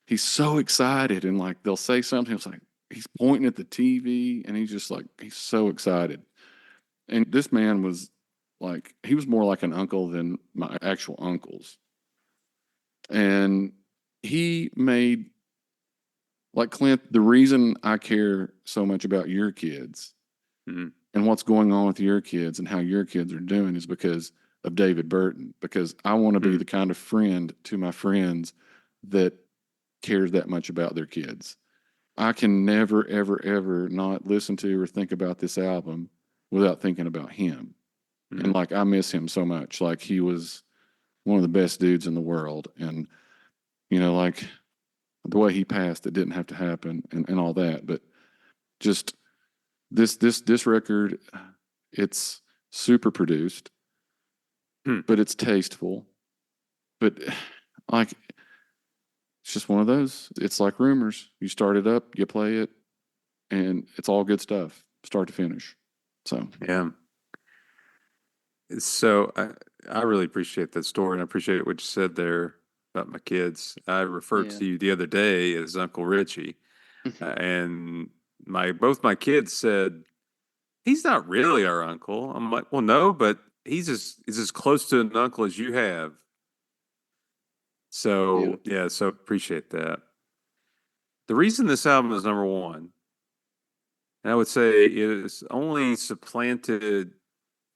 [SPEAKER 1] he's so excited, and like they'll say something, it's like he's pointing at the TV, and he's just like he's so excited. And this man was like he was more like an uncle than my actual uncles. And he made like Clint, the reason I care so much about your kids
[SPEAKER 2] Mhm.
[SPEAKER 1] and what's going on with your kids and how your kids are doing is because of David Burton. Because I want to be the kind of friend to my friends that cares that much about their kids. I can never, ever, ever not listen to or think about this album without thinking about him. And like, I miss him so much. Like, he was one of the best dudes in the world. And, like the way he passed, it didn't have to happen and all that. But just this record, it's super produced, but it's tasteful. But like, it's just one of those. It's like Rumors. You start it up, you play it, and it's all good stuff, start to finish. So
[SPEAKER 2] Yeah. So I really appreciate that story, and I appreciate what you said there about my kids. I referred
[SPEAKER 3] Yeah.
[SPEAKER 2] to you the other day as Uncle Richie, and both my kids said he's not really our uncle. I'm like, well, no, but he's as close to an uncle as you have. So
[SPEAKER 3] Beautiful.
[SPEAKER 2] yeah, so appreciate that. The reason this album is number one, and I would say it is only supplanted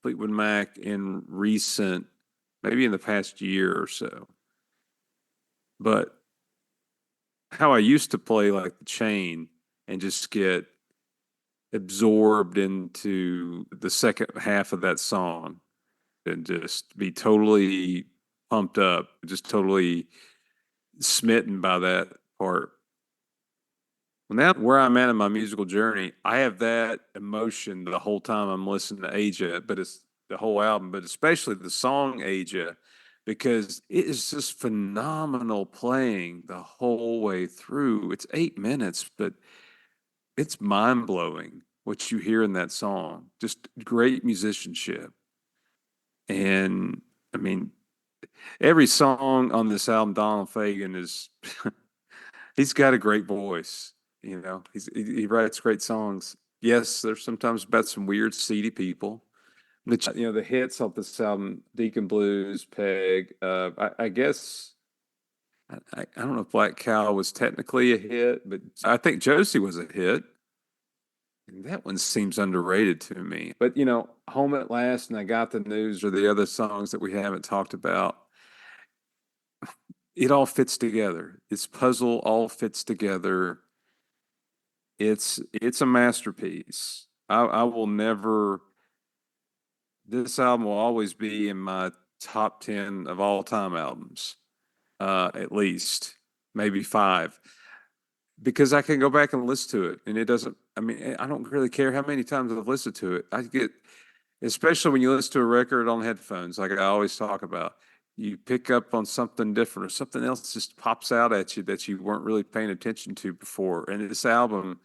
[SPEAKER 2] Fleetwood Mac in recent, maybe in the past year or so. But how I used to play like the chain and just get absorbed into the second half of that song and just be totally pumped up, just totally smitten by that part. Well, now where I'm at in my musical journey, I have that emotion the whole time I'm listening to Aja, but it's the whole album, but especially the song Aja, because it is just phenomenal playing the whole way through. It's 8 minutes, but it's mind blowing what you hear in that song. Just great musicianship. And I mean, every song on this album, Donald Fagen is he's got a great voice. He writes great songs. Yes, there's sometimes about some weird, seedy people, The hits off this album, Deacon Blues, Peg. I guess I don't know if Black Cow was technically a hit, but I think Josie was a hit. And that one seems underrated to me. But Home at Last and I Got the News are the other songs that we haven't talked about. It all fits together. This puzzle all fits together. It's a masterpiece. I will never. This album will always be in my top 10 of all time albums, at least maybe 5, because I can go back and listen to it, and it doesn't. I mean, I don't really care how many times I've listened to it. I get, especially when you listen to a record on headphones, like I always talk about. You pick up on something different, or something else just pops out at you that you weren't really paying attention to before. And this album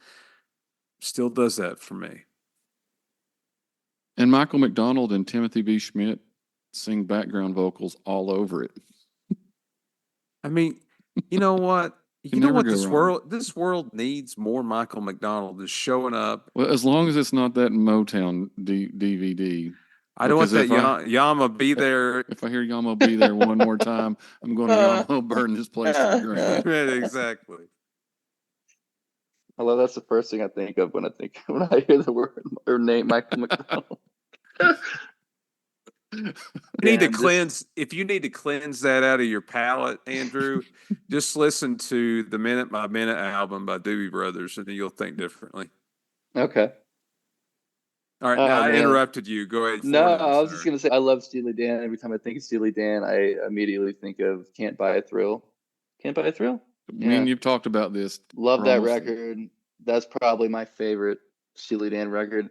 [SPEAKER 2] still does that for me.
[SPEAKER 1] And Michael McDonald and Timothy B. Schmidt sing background vocals all over it.
[SPEAKER 2] I mean, you know what? You know
[SPEAKER 1] never
[SPEAKER 2] what
[SPEAKER 1] go
[SPEAKER 2] this
[SPEAKER 1] wrong.
[SPEAKER 2] world needs more Michael McDonald is showing up.
[SPEAKER 1] Well, as long as it's not that Motown DVD.
[SPEAKER 2] I don't want
[SPEAKER 1] Because
[SPEAKER 2] that
[SPEAKER 1] if
[SPEAKER 2] Yama be there.
[SPEAKER 1] If I hear Yamo be there one more time, I'm going to Yamo burn this place to the ground.
[SPEAKER 2] Right, exactly.
[SPEAKER 3] Hello, that's the first thing I think of when I hear the word or name Michael McDonald.
[SPEAKER 2] If you need to cleanse that out of your palate, Andrew, just listen to the Minute by Minute album by Doobie Brothers, and then you'll think differently.
[SPEAKER 3] Okay.
[SPEAKER 2] All right, now I interrupted you. Go ahead.
[SPEAKER 3] No, I was just gonna say I love Steely Dan. Every time I think of Steely Dan, I immediately think of Can't Buy a Thrill. Can't Buy a Thrill?
[SPEAKER 1] Yeah. Me and you've talked about this.
[SPEAKER 3] Love that record. That's probably my favorite Steely Dan record.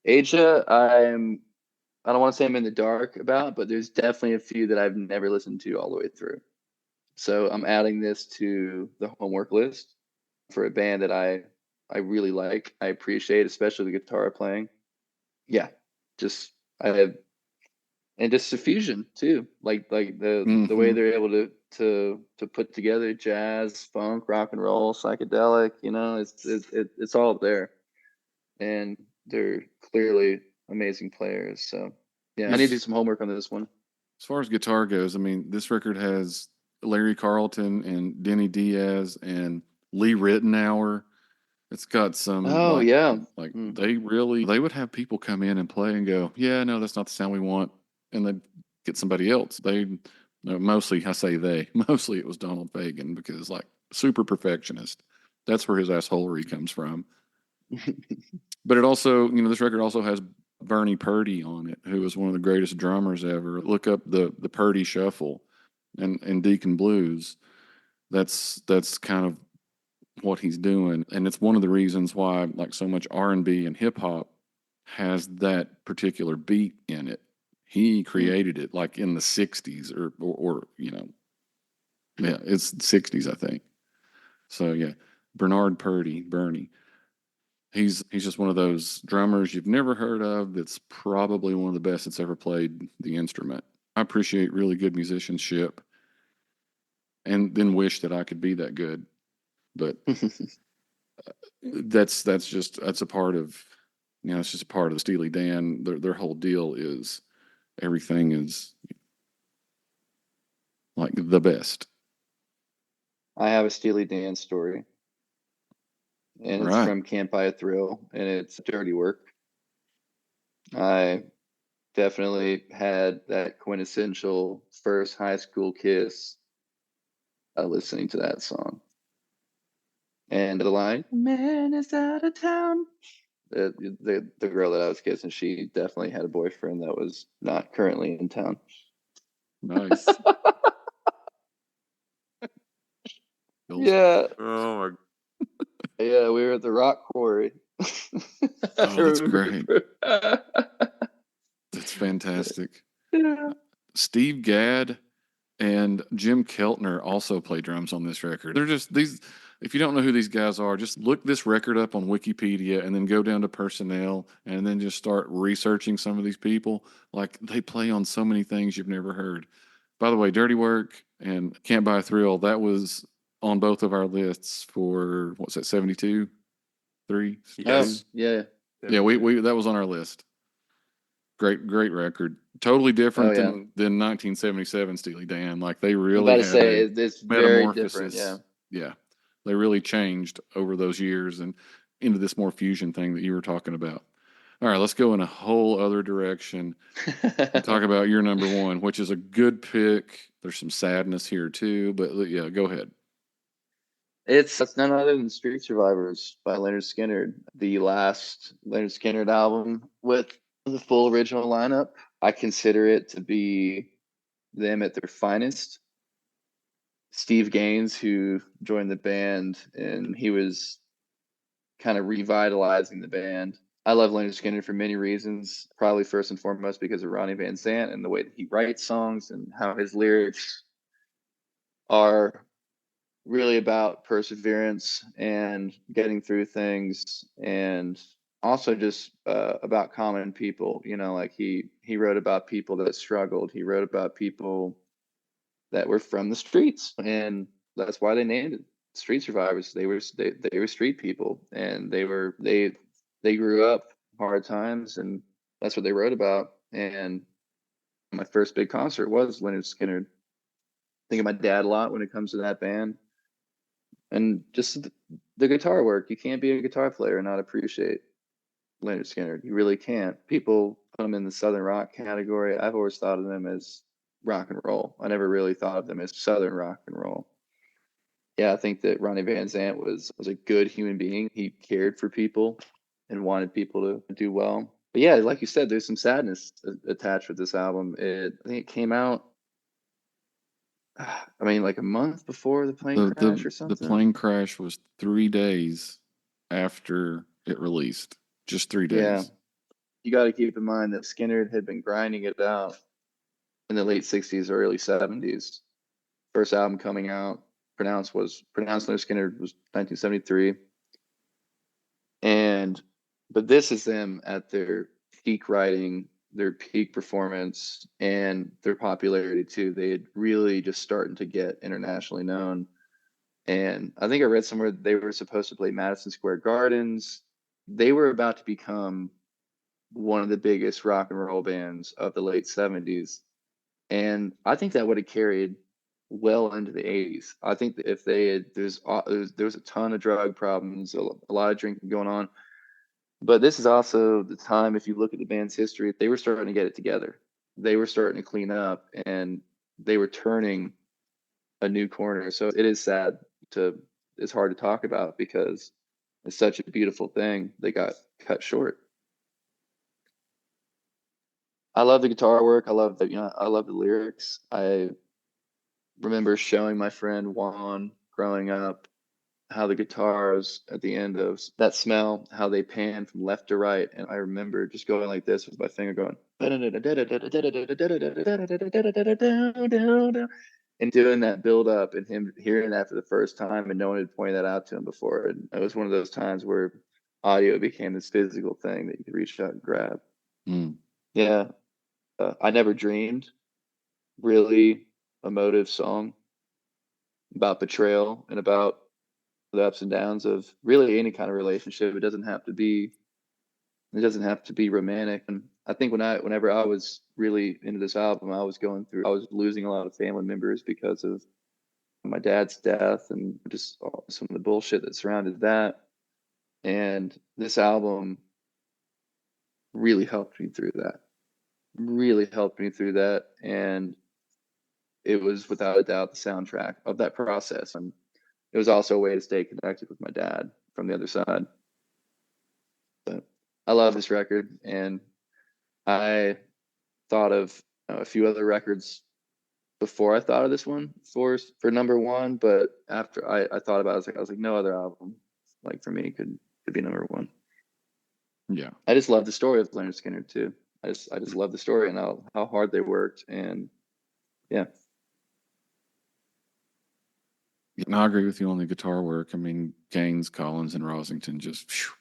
[SPEAKER 3] Asia, I don't want to say I'm in the dark about, but there's definitely a few that I've never listened to all the way through. So I'm adding this to the homework list for a band that I really like. I appreciate, especially the guitar playing. Yeah, just fusion too, like the way they're able to put together jazz, funk, rock and roll, psychedelic. It's all there, and they're clearly amazing players. So yeah, I need to do some homework on this one.
[SPEAKER 1] As far as guitar goes, I mean, this record has Larry Carlton and Denny Diaz and Lee Ritenour. It's got some. They would have people come in and play and go, yeah, no, that's not the sound we want, and they'd get somebody else. Mostly it was Donald Fagen, because super perfectionist. That's where his assholery comes from. But it also, this record also has Bernie Purdy on it, who was one of the greatest drummers ever. Look up the Purdy Shuffle and Deacon Blues. That's kind of what he's doing, and it's one of the reasons why so much R&B and hip hop has that particular beat in it. He created it in the 60s or it's 60s, I think. So yeah, Bernard Purdy, Bernie. He's just one of those drummers you've never heard of that's probably one of the best that's ever played the instrument. I appreciate really good musicianship and then wish that I could be that good. But that's a part of, it's just a part of the Steely Dan. Their whole deal is everything is the best.
[SPEAKER 3] I have a Steely Dan story, and it's from Can't Buy a Thrill, and it's Dirty Work. I definitely had that quintessential first high school kiss listening to that song. And the line, "Man is out of town." The girl that I was kissing, she definitely had a boyfriend that was not currently in town.
[SPEAKER 1] Nice.
[SPEAKER 3] Yeah.
[SPEAKER 2] Oh my.
[SPEAKER 3] Yeah, we were at the rock quarry.
[SPEAKER 1] Oh, that's great. That's fantastic.
[SPEAKER 3] Yeah.
[SPEAKER 1] Steve Gadd and Jim Keltner also play drums on this record. They're just these. If you don't know who these guys are, just look this record up on Wikipedia and then go down to personnel and then just start researching some of these people. They play on so many things you've never heard. By the way, Dirty Work and Can't Buy a Thrill, that was on both of our lists for, what's that, 72? 3?
[SPEAKER 2] Yes.
[SPEAKER 3] Yeah.
[SPEAKER 1] Yeah, we that was on our list. Great record. Totally different
[SPEAKER 3] Oh, yeah.
[SPEAKER 1] than 1977 Steely Dan. Like they
[SPEAKER 3] I'm
[SPEAKER 1] really
[SPEAKER 3] about to
[SPEAKER 1] had
[SPEAKER 3] say
[SPEAKER 1] a
[SPEAKER 3] it's very different.
[SPEAKER 1] metamorphosis.
[SPEAKER 3] Yeah.
[SPEAKER 1] Yeah. They really changed over those years and into this more fusion thing that you were talking about. All right, let's go in a whole other direction and talk about your number one, which is a good pick. There's some sadness here too, but yeah, go ahead.
[SPEAKER 3] It's none other than Street Survivors by Leonard Skinner, the last Leonard Skinner album with the full original lineup. I consider it to be them at their finest. Steve Gaines, who joined the band, and he was kind of revitalizing the band. I love Leonard Skinner for many reasons, probably first and foremost because of Ronnie Van Zant and the way that he writes songs and how his lyrics are really about perseverance and getting through things, and also just about common people. Like he wrote about people that struggled. He wrote about people that were from the streets, and that's why they named it Street Survivors. They were street people, and they grew up hard times, and that's what they wrote about. And my first big concert was Leonard Skinner. I think of my dad a lot when it comes to that band, and just the guitar work. You can't be a guitar player and not appreciate Leonard Skinner. You really can't. People put him in the Southern rock category. I've always thought of them as rock and roll. I never really thought of them as Southern rock and roll. Yeah, I think that Ronnie Van Zant was a good human being. He cared for people and wanted people to do well. But yeah, like you said, there's some sadness attached with this album. I think it came out, I mean, like a month before the plane crash or
[SPEAKER 1] The
[SPEAKER 3] something.
[SPEAKER 1] plane crash was 3 days after it released. Just 3 days.
[SPEAKER 3] Yeah. You got to keep in mind that Skinner had been grinding it out in the late 60s, early 70s. First album coming out, pronounced Leonard Skinner was 1973. But this is them at their peak writing, their peak performance, and their popularity too. They had really just starting to get internationally known. And I think I read somewhere they were supposed to play Madison Square Gardens. They were about to become one of the biggest rock and roll bands of the late 70s. And I think that would have carried well into the 80s. I think that if they had, there was a ton of drug problems, a lot of drinking going on. But this is also the time, if you look at the band's history, they were starting to get it together. They were starting to clean up, and they were turning a new corner. So it is sad it's hard to talk about because it's such a beautiful thing. They got cut short. I love the guitar work. I love the lyrics. I remember showing my friend Juan growing up how the guitars at the end of That Smell, how they pan from left to right. And I remember just going like this with my finger going and doing that build up, and him hearing that for the first time and no one had pointed that out to him before. And it was one of those times where audio became this physical thing that you could reach out and grab. Yeah. I Never Dreamed, really emotive song about betrayal and about the ups and downs of really any kind of relationship. It doesn't have to be romantic. And I think whenever I was really into this album, I was losing a lot of family members because of my dad's death and just some of the bullshit that surrounded that. And this album really helped me through that. And it was without a doubt the soundtrack of that process. And it was also a way to stay connected with my dad from the other side. But I love this record, and I thought of a few other records before I thought of this one for number one. But after I thought about it, I was like, no other album like for me could be number one.
[SPEAKER 1] Yeah,
[SPEAKER 3] I just love the story of Leonard Skinner too. I just love the story and how hard they worked, and yeah.
[SPEAKER 1] and I agree with you on the guitar work. I mean, Gaines, Collins, and Rosington just. Whew,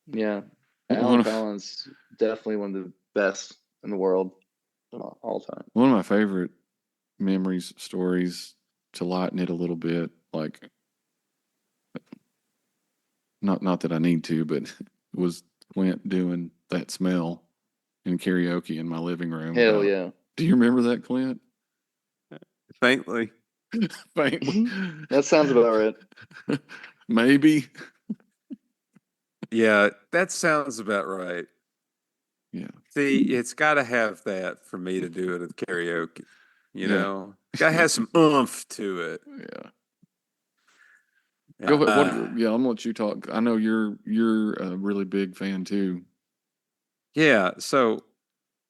[SPEAKER 3] Yeah,
[SPEAKER 1] man.
[SPEAKER 3] Alan Collins, definitely one of the best in the world all time.
[SPEAKER 1] One of my favorite memories, stories to lighten it a little bit, like not that I need to, but was Clint doing That Smell in karaoke in my living room.
[SPEAKER 3] Hell yeah.
[SPEAKER 1] Do you remember that, Clint?
[SPEAKER 2] Faintly.
[SPEAKER 1] Faintly.
[SPEAKER 3] That sounds about right.
[SPEAKER 1] Maybe.
[SPEAKER 2] Yeah, that sounds about right.
[SPEAKER 1] Yeah.
[SPEAKER 2] See, it's got to have that for me to do it at karaoke. You
[SPEAKER 1] Yeah.
[SPEAKER 2] know, got to have some oomph to it.
[SPEAKER 1] Yeah. Go ahead.
[SPEAKER 2] Uh,
[SPEAKER 1] Yeah, I'm gonna let you talk. I know you're a really big fan too.
[SPEAKER 2] yeah. So,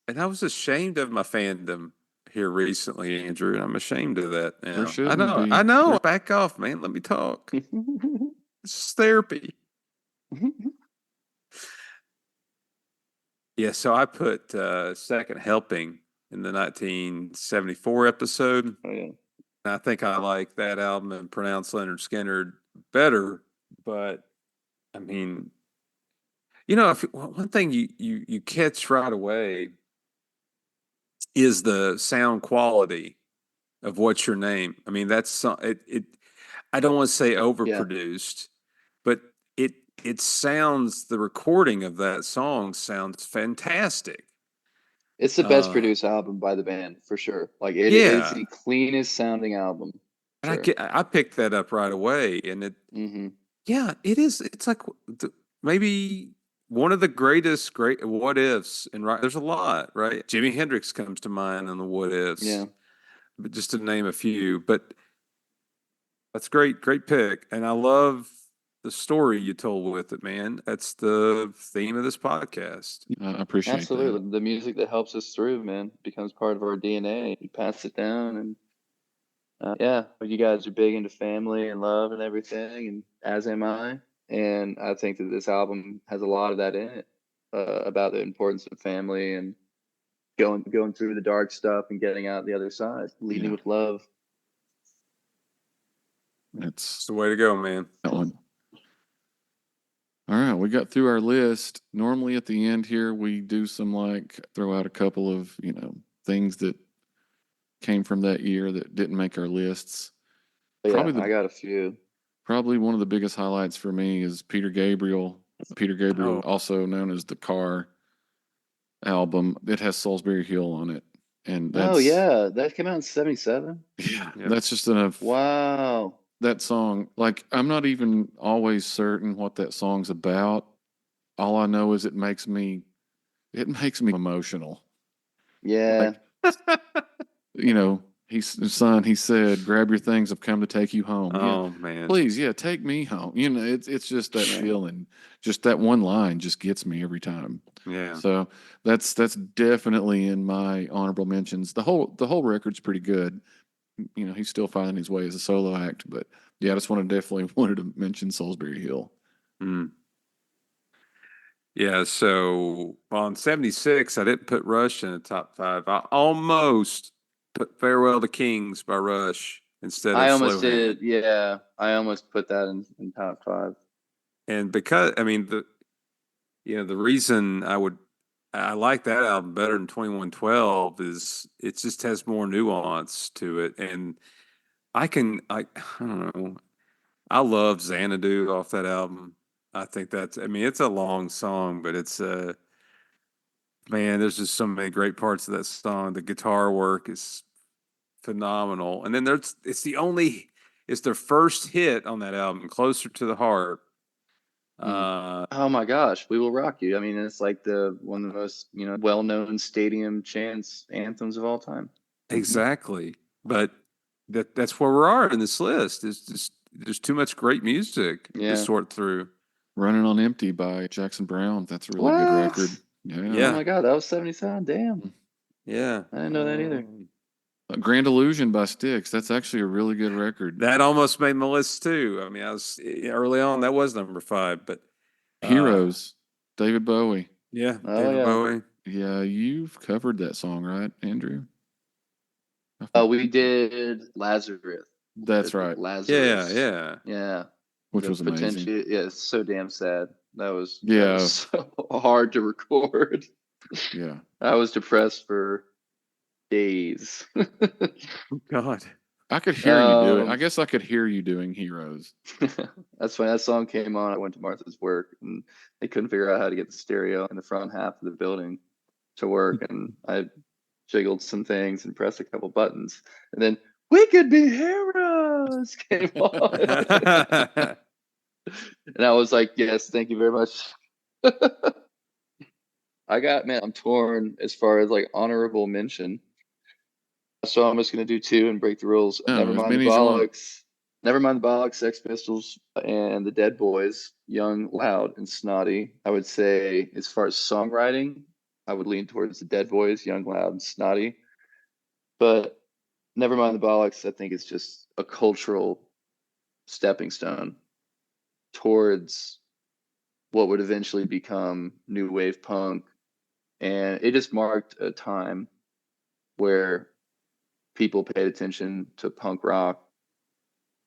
[SPEAKER 2] and I was ashamed of my fandom here recently, Andrew, and I'm ashamed of that
[SPEAKER 1] There
[SPEAKER 2] now.
[SPEAKER 1] shouldn't be.
[SPEAKER 2] I know. Back off, man. Let me talk. This is therapy. Yeah. So I put Second Helping in the 1974 episode.
[SPEAKER 3] Oh yeah.
[SPEAKER 2] And I think I like that album and pronounce Leonard Skinner better. But I mean, you know, if one thing you catch right away is the sound quality of What's Your Name. I mean, it. I don't want to say
[SPEAKER 3] Yeah.
[SPEAKER 2] overproduced, but it sounds, the recording of that song sounds fantastic.
[SPEAKER 3] It's the best produced album by the band for sure. Like it is
[SPEAKER 2] Yeah.
[SPEAKER 3] the cleanest sounding album.
[SPEAKER 2] And
[SPEAKER 3] Sure.
[SPEAKER 2] I picked that up right away, and
[SPEAKER 3] Mm-hmm.
[SPEAKER 2] yeah, it is. It's like maybe one of the great what ifs, and right, there's a lot, right? Jimi Hendrix comes to mind on the what ifs,
[SPEAKER 3] Yeah.
[SPEAKER 2] but just to name a few. But that's great pick, and I love the story you told with it, man. That's the theme of this podcast.
[SPEAKER 1] I appreciate
[SPEAKER 3] Absolutely.
[SPEAKER 1] that.
[SPEAKER 3] The music that helps us through, man, becomes part of our DNA. You pass it down, and yeah, you guys are big into family and love and everything, and as am I. And I think that this album has a lot of that in it, about the importance of family and going through the dark stuff and getting out the other side, leading
[SPEAKER 1] Yeah.
[SPEAKER 3] with love.
[SPEAKER 2] It's
[SPEAKER 1] That's
[SPEAKER 2] the way to go, man.
[SPEAKER 1] that one. All right, we got through our list. Normally at the end here, we do some like throw out a couple of, things that came from that year that didn't make our lists.
[SPEAKER 3] But yeah,
[SPEAKER 1] Probably
[SPEAKER 3] I got a few.
[SPEAKER 1] Probably one of the biggest highlights for me is Peter Gabriel. Peter Gabriel,
[SPEAKER 2] Oh.
[SPEAKER 1] also known as the Car album. It has Salisbury Hill on it. And
[SPEAKER 3] Oh yeah, that came out in '77.
[SPEAKER 1] Yeah,
[SPEAKER 2] Yeah.
[SPEAKER 1] that's just enough.
[SPEAKER 3] Wow.
[SPEAKER 1] That song, like, I'm not even always certain what that song's about. All I know is it makes me emotional.
[SPEAKER 3] Yeah.
[SPEAKER 1] His son, he said, "Grab your things. I've come to take you home." Yeah,
[SPEAKER 2] Oh man.
[SPEAKER 1] please, yeah, take me home. It's just that
[SPEAKER 3] Yeah.
[SPEAKER 1] feeling. Just that one line just gets me every time.
[SPEAKER 2] Yeah.
[SPEAKER 1] So that's definitely in my honorable mentions. The whole record's pretty good. He's still finding his way as a solo act, but yeah, I just definitely wanted to mention Salisbury Hill.
[SPEAKER 2] Mm. Yeah, so on 76, I didn't put Rush in the top 5. I almost put Farewell to Kings by Rush instead
[SPEAKER 3] I
[SPEAKER 2] of
[SPEAKER 3] almost
[SPEAKER 2] Slow Hand.
[SPEAKER 3] did. Yeah, I almost put that in top 5.
[SPEAKER 2] And because I mean the reason I like that album better than 2112 is it just has more nuance to it. And I don't know. I love Xanadu off that album. I think it's a long song, but it's man, there's just so many great parts of that song. The guitar work is phenomenal. And then it's their first hit on that album, Closer to the Heart.
[SPEAKER 3] Oh my gosh, "We Will Rock You." I mean, it's like one of the most well-known stadium chants anthems of all time.
[SPEAKER 2] Exactly. But that's where we are in this list. It's just there's too much great music to
[SPEAKER 3] Yeah.
[SPEAKER 2] sort through.
[SPEAKER 1] Running on Empty by Jackson Brown. That's a really good
[SPEAKER 3] What?
[SPEAKER 1] record.
[SPEAKER 3] Oh
[SPEAKER 2] Yeah.
[SPEAKER 3] my god, that was '77. Damn,
[SPEAKER 2] Yeah.
[SPEAKER 3] I didn't know that either.
[SPEAKER 1] Grand Illusion by Styx. That's actually a really good record.
[SPEAKER 2] That almost made my list too. I mean, I was early on, that was number 5, but
[SPEAKER 1] Heroes, David Bowie.
[SPEAKER 2] yeah,
[SPEAKER 3] Oh,
[SPEAKER 2] David
[SPEAKER 3] yeah.
[SPEAKER 2] Bowie.
[SPEAKER 1] Yeah, you've covered that song, right, Andrew?
[SPEAKER 3] We did Lazarus.
[SPEAKER 1] That's right.
[SPEAKER 3] Lazarus.
[SPEAKER 2] Yeah.
[SPEAKER 1] Which
[SPEAKER 3] The
[SPEAKER 1] was amazing.
[SPEAKER 3] potential. Yeah, it's so damn sad. That was
[SPEAKER 1] Yeah.
[SPEAKER 3] so hard to record.
[SPEAKER 1] Yeah.
[SPEAKER 3] I was depressed for days.
[SPEAKER 2] Oh, God.
[SPEAKER 1] I could hear you do it. I
[SPEAKER 3] Um,
[SPEAKER 1] guess I could hear you doing Heroes.
[SPEAKER 3] That's when that song came on. I went to Martha's work and they couldn't figure out how to get the stereo in the front half of the building. to work, and I jiggled some things and pressed a couple buttons, and then "We Could Be Heroes" came on. And I was like, yes, thank you very much. I'm torn as far as like honorable mention. So I'm just gonna do two and break the rules.
[SPEAKER 1] No,
[SPEAKER 3] Never
[SPEAKER 1] as
[SPEAKER 3] mind
[SPEAKER 1] many
[SPEAKER 3] the
[SPEAKER 1] as you want.
[SPEAKER 3] Bollocks. Never mind the Bollocks, Sex Pistols, and the Dead Boys, Young, Loud, and Snotty. I would say, as far as songwriting, I would lean towards the Dead Boys, Young, Loud, and Snotty. But never mind the Bollocks, I think it's just a cultural stepping stone towards what would eventually become new wave punk. And it just marked a time where people paid attention to punk rock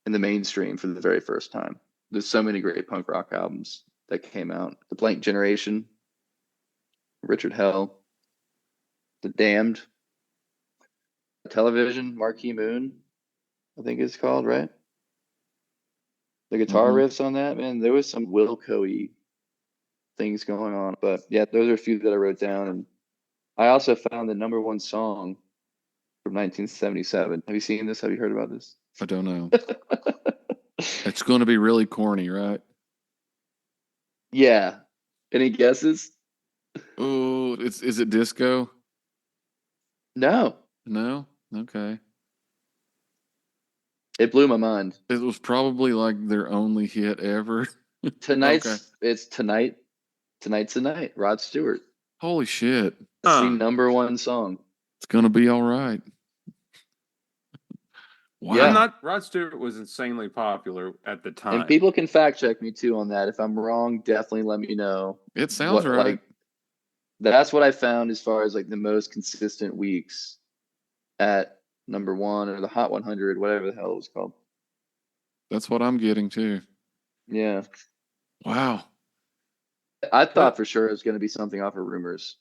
[SPEAKER 3] in the mainstream for the very first time. There's so many great punk rock albums that came out. The Blank Generation, Richard Hell, The Damned, Television, Marquee Moon, I think it's called, right? The guitar riffs on that, man, there was some Wilco-y things going on. But yeah, those are a few that I wrote down. And I also found the number one song from 1977. Have you seen this? Have you heard about this?
[SPEAKER 1] I don't know. It's going to be really corny, right?
[SPEAKER 3] Yeah. Any guesses?
[SPEAKER 1] Oh, is it disco?
[SPEAKER 3] No.
[SPEAKER 1] No? Okay.
[SPEAKER 3] It blew my mind.
[SPEAKER 1] It was probably like their only hit ever.
[SPEAKER 3] It's Tonight. Tonight's the Night. Rod Stewart.
[SPEAKER 1] Holy shit.
[SPEAKER 3] It's the number one song.
[SPEAKER 1] It's going to be all right.
[SPEAKER 2] Wow.
[SPEAKER 3] Yeah.
[SPEAKER 2] Rod Stewart was insanely popular at the time.
[SPEAKER 3] And people can fact check me too on that. If I'm wrong, definitely let me know.
[SPEAKER 1] It sounds right.
[SPEAKER 3] Like, that's what I found as far as like the most consistent weeks at number one or the Hot 100, whatever the hell it was called.
[SPEAKER 1] That's what I'm getting too.
[SPEAKER 3] Yeah.
[SPEAKER 1] Wow.
[SPEAKER 3] I thought for sure it was going to be something off of Rumors,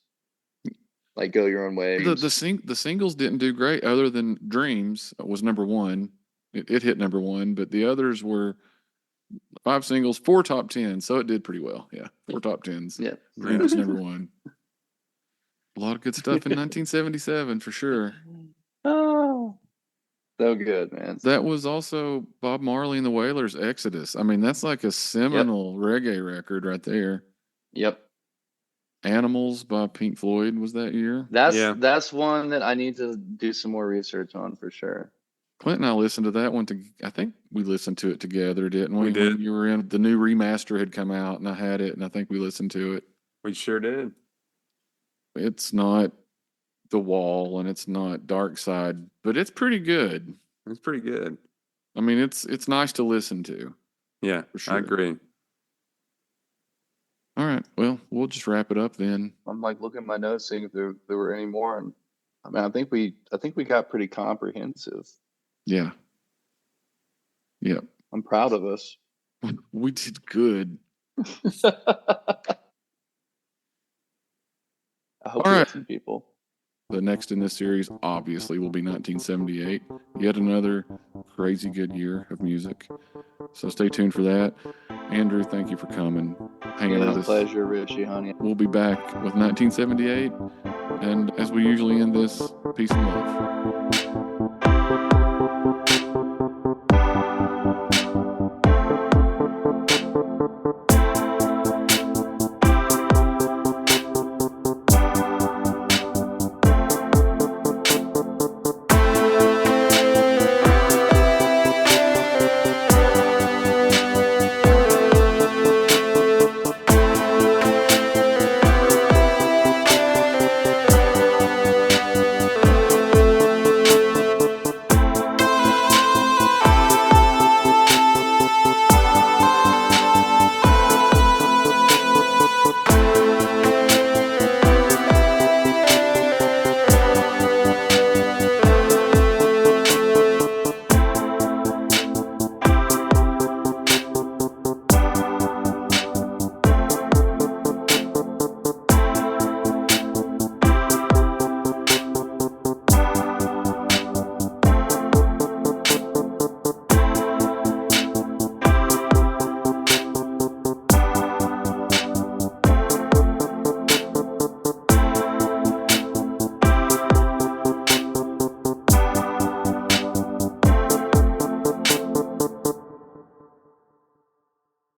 [SPEAKER 3] like Go Your Own Way.
[SPEAKER 1] The singles didn't do great, other than Dreams was number one. It hit number one, but the others were 5 singles, 4 top 10, so it did pretty well. Yeah, 4 top 10s.
[SPEAKER 3] Yeah.
[SPEAKER 1] Dreams was number one. A lot of good stuff in 1977 for sure.
[SPEAKER 3] Oh, so good, man.
[SPEAKER 1] That was also Bob Marley and the Wailers' Exodus. I mean, that's like a seminal reggae record right there.
[SPEAKER 3] Yep.
[SPEAKER 1] Animals by Pink Floyd was that year.
[SPEAKER 3] That's one that I need to do some more research on for sure.
[SPEAKER 1] Clint and I listened to that one. I think we listened to it together, didn't we?
[SPEAKER 2] We did.
[SPEAKER 1] When you were in, the new remaster had come out, and I had it, and I think we listened to it.
[SPEAKER 2] We sure did.
[SPEAKER 1] It's not The Wall, and it's not Dark Side, but it's pretty good.
[SPEAKER 2] It's pretty good.
[SPEAKER 1] I mean, it's nice to listen to.
[SPEAKER 2] Yeah,
[SPEAKER 1] for sure.
[SPEAKER 2] I agree.
[SPEAKER 1] All right. Well, we'll just wrap it up then.
[SPEAKER 3] I'm like looking at my notes, seeing if there were any more, and I mean, I think we got pretty comprehensive.
[SPEAKER 1] Yeah. Yep.
[SPEAKER 3] I'm proud of us.
[SPEAKER 1] We did good.
[SPEAKER 3] I hope
[SPEAKER 1] All
[SPEAKER 3] we
[SPEAKER 1] right.
[SPEAKER 3] got some people.
[SPEAKER 1] The next in this series, obviously, will be 1978. Yet another crazy good year of music. So stay tuned for that. Andrew, thank you for coming, hanging out with us.
[SPEAKER 3] Pleasure, Richie, honey.
[SPEAKER 1] We'll be back with 1978. And as we usually end this, peace and love.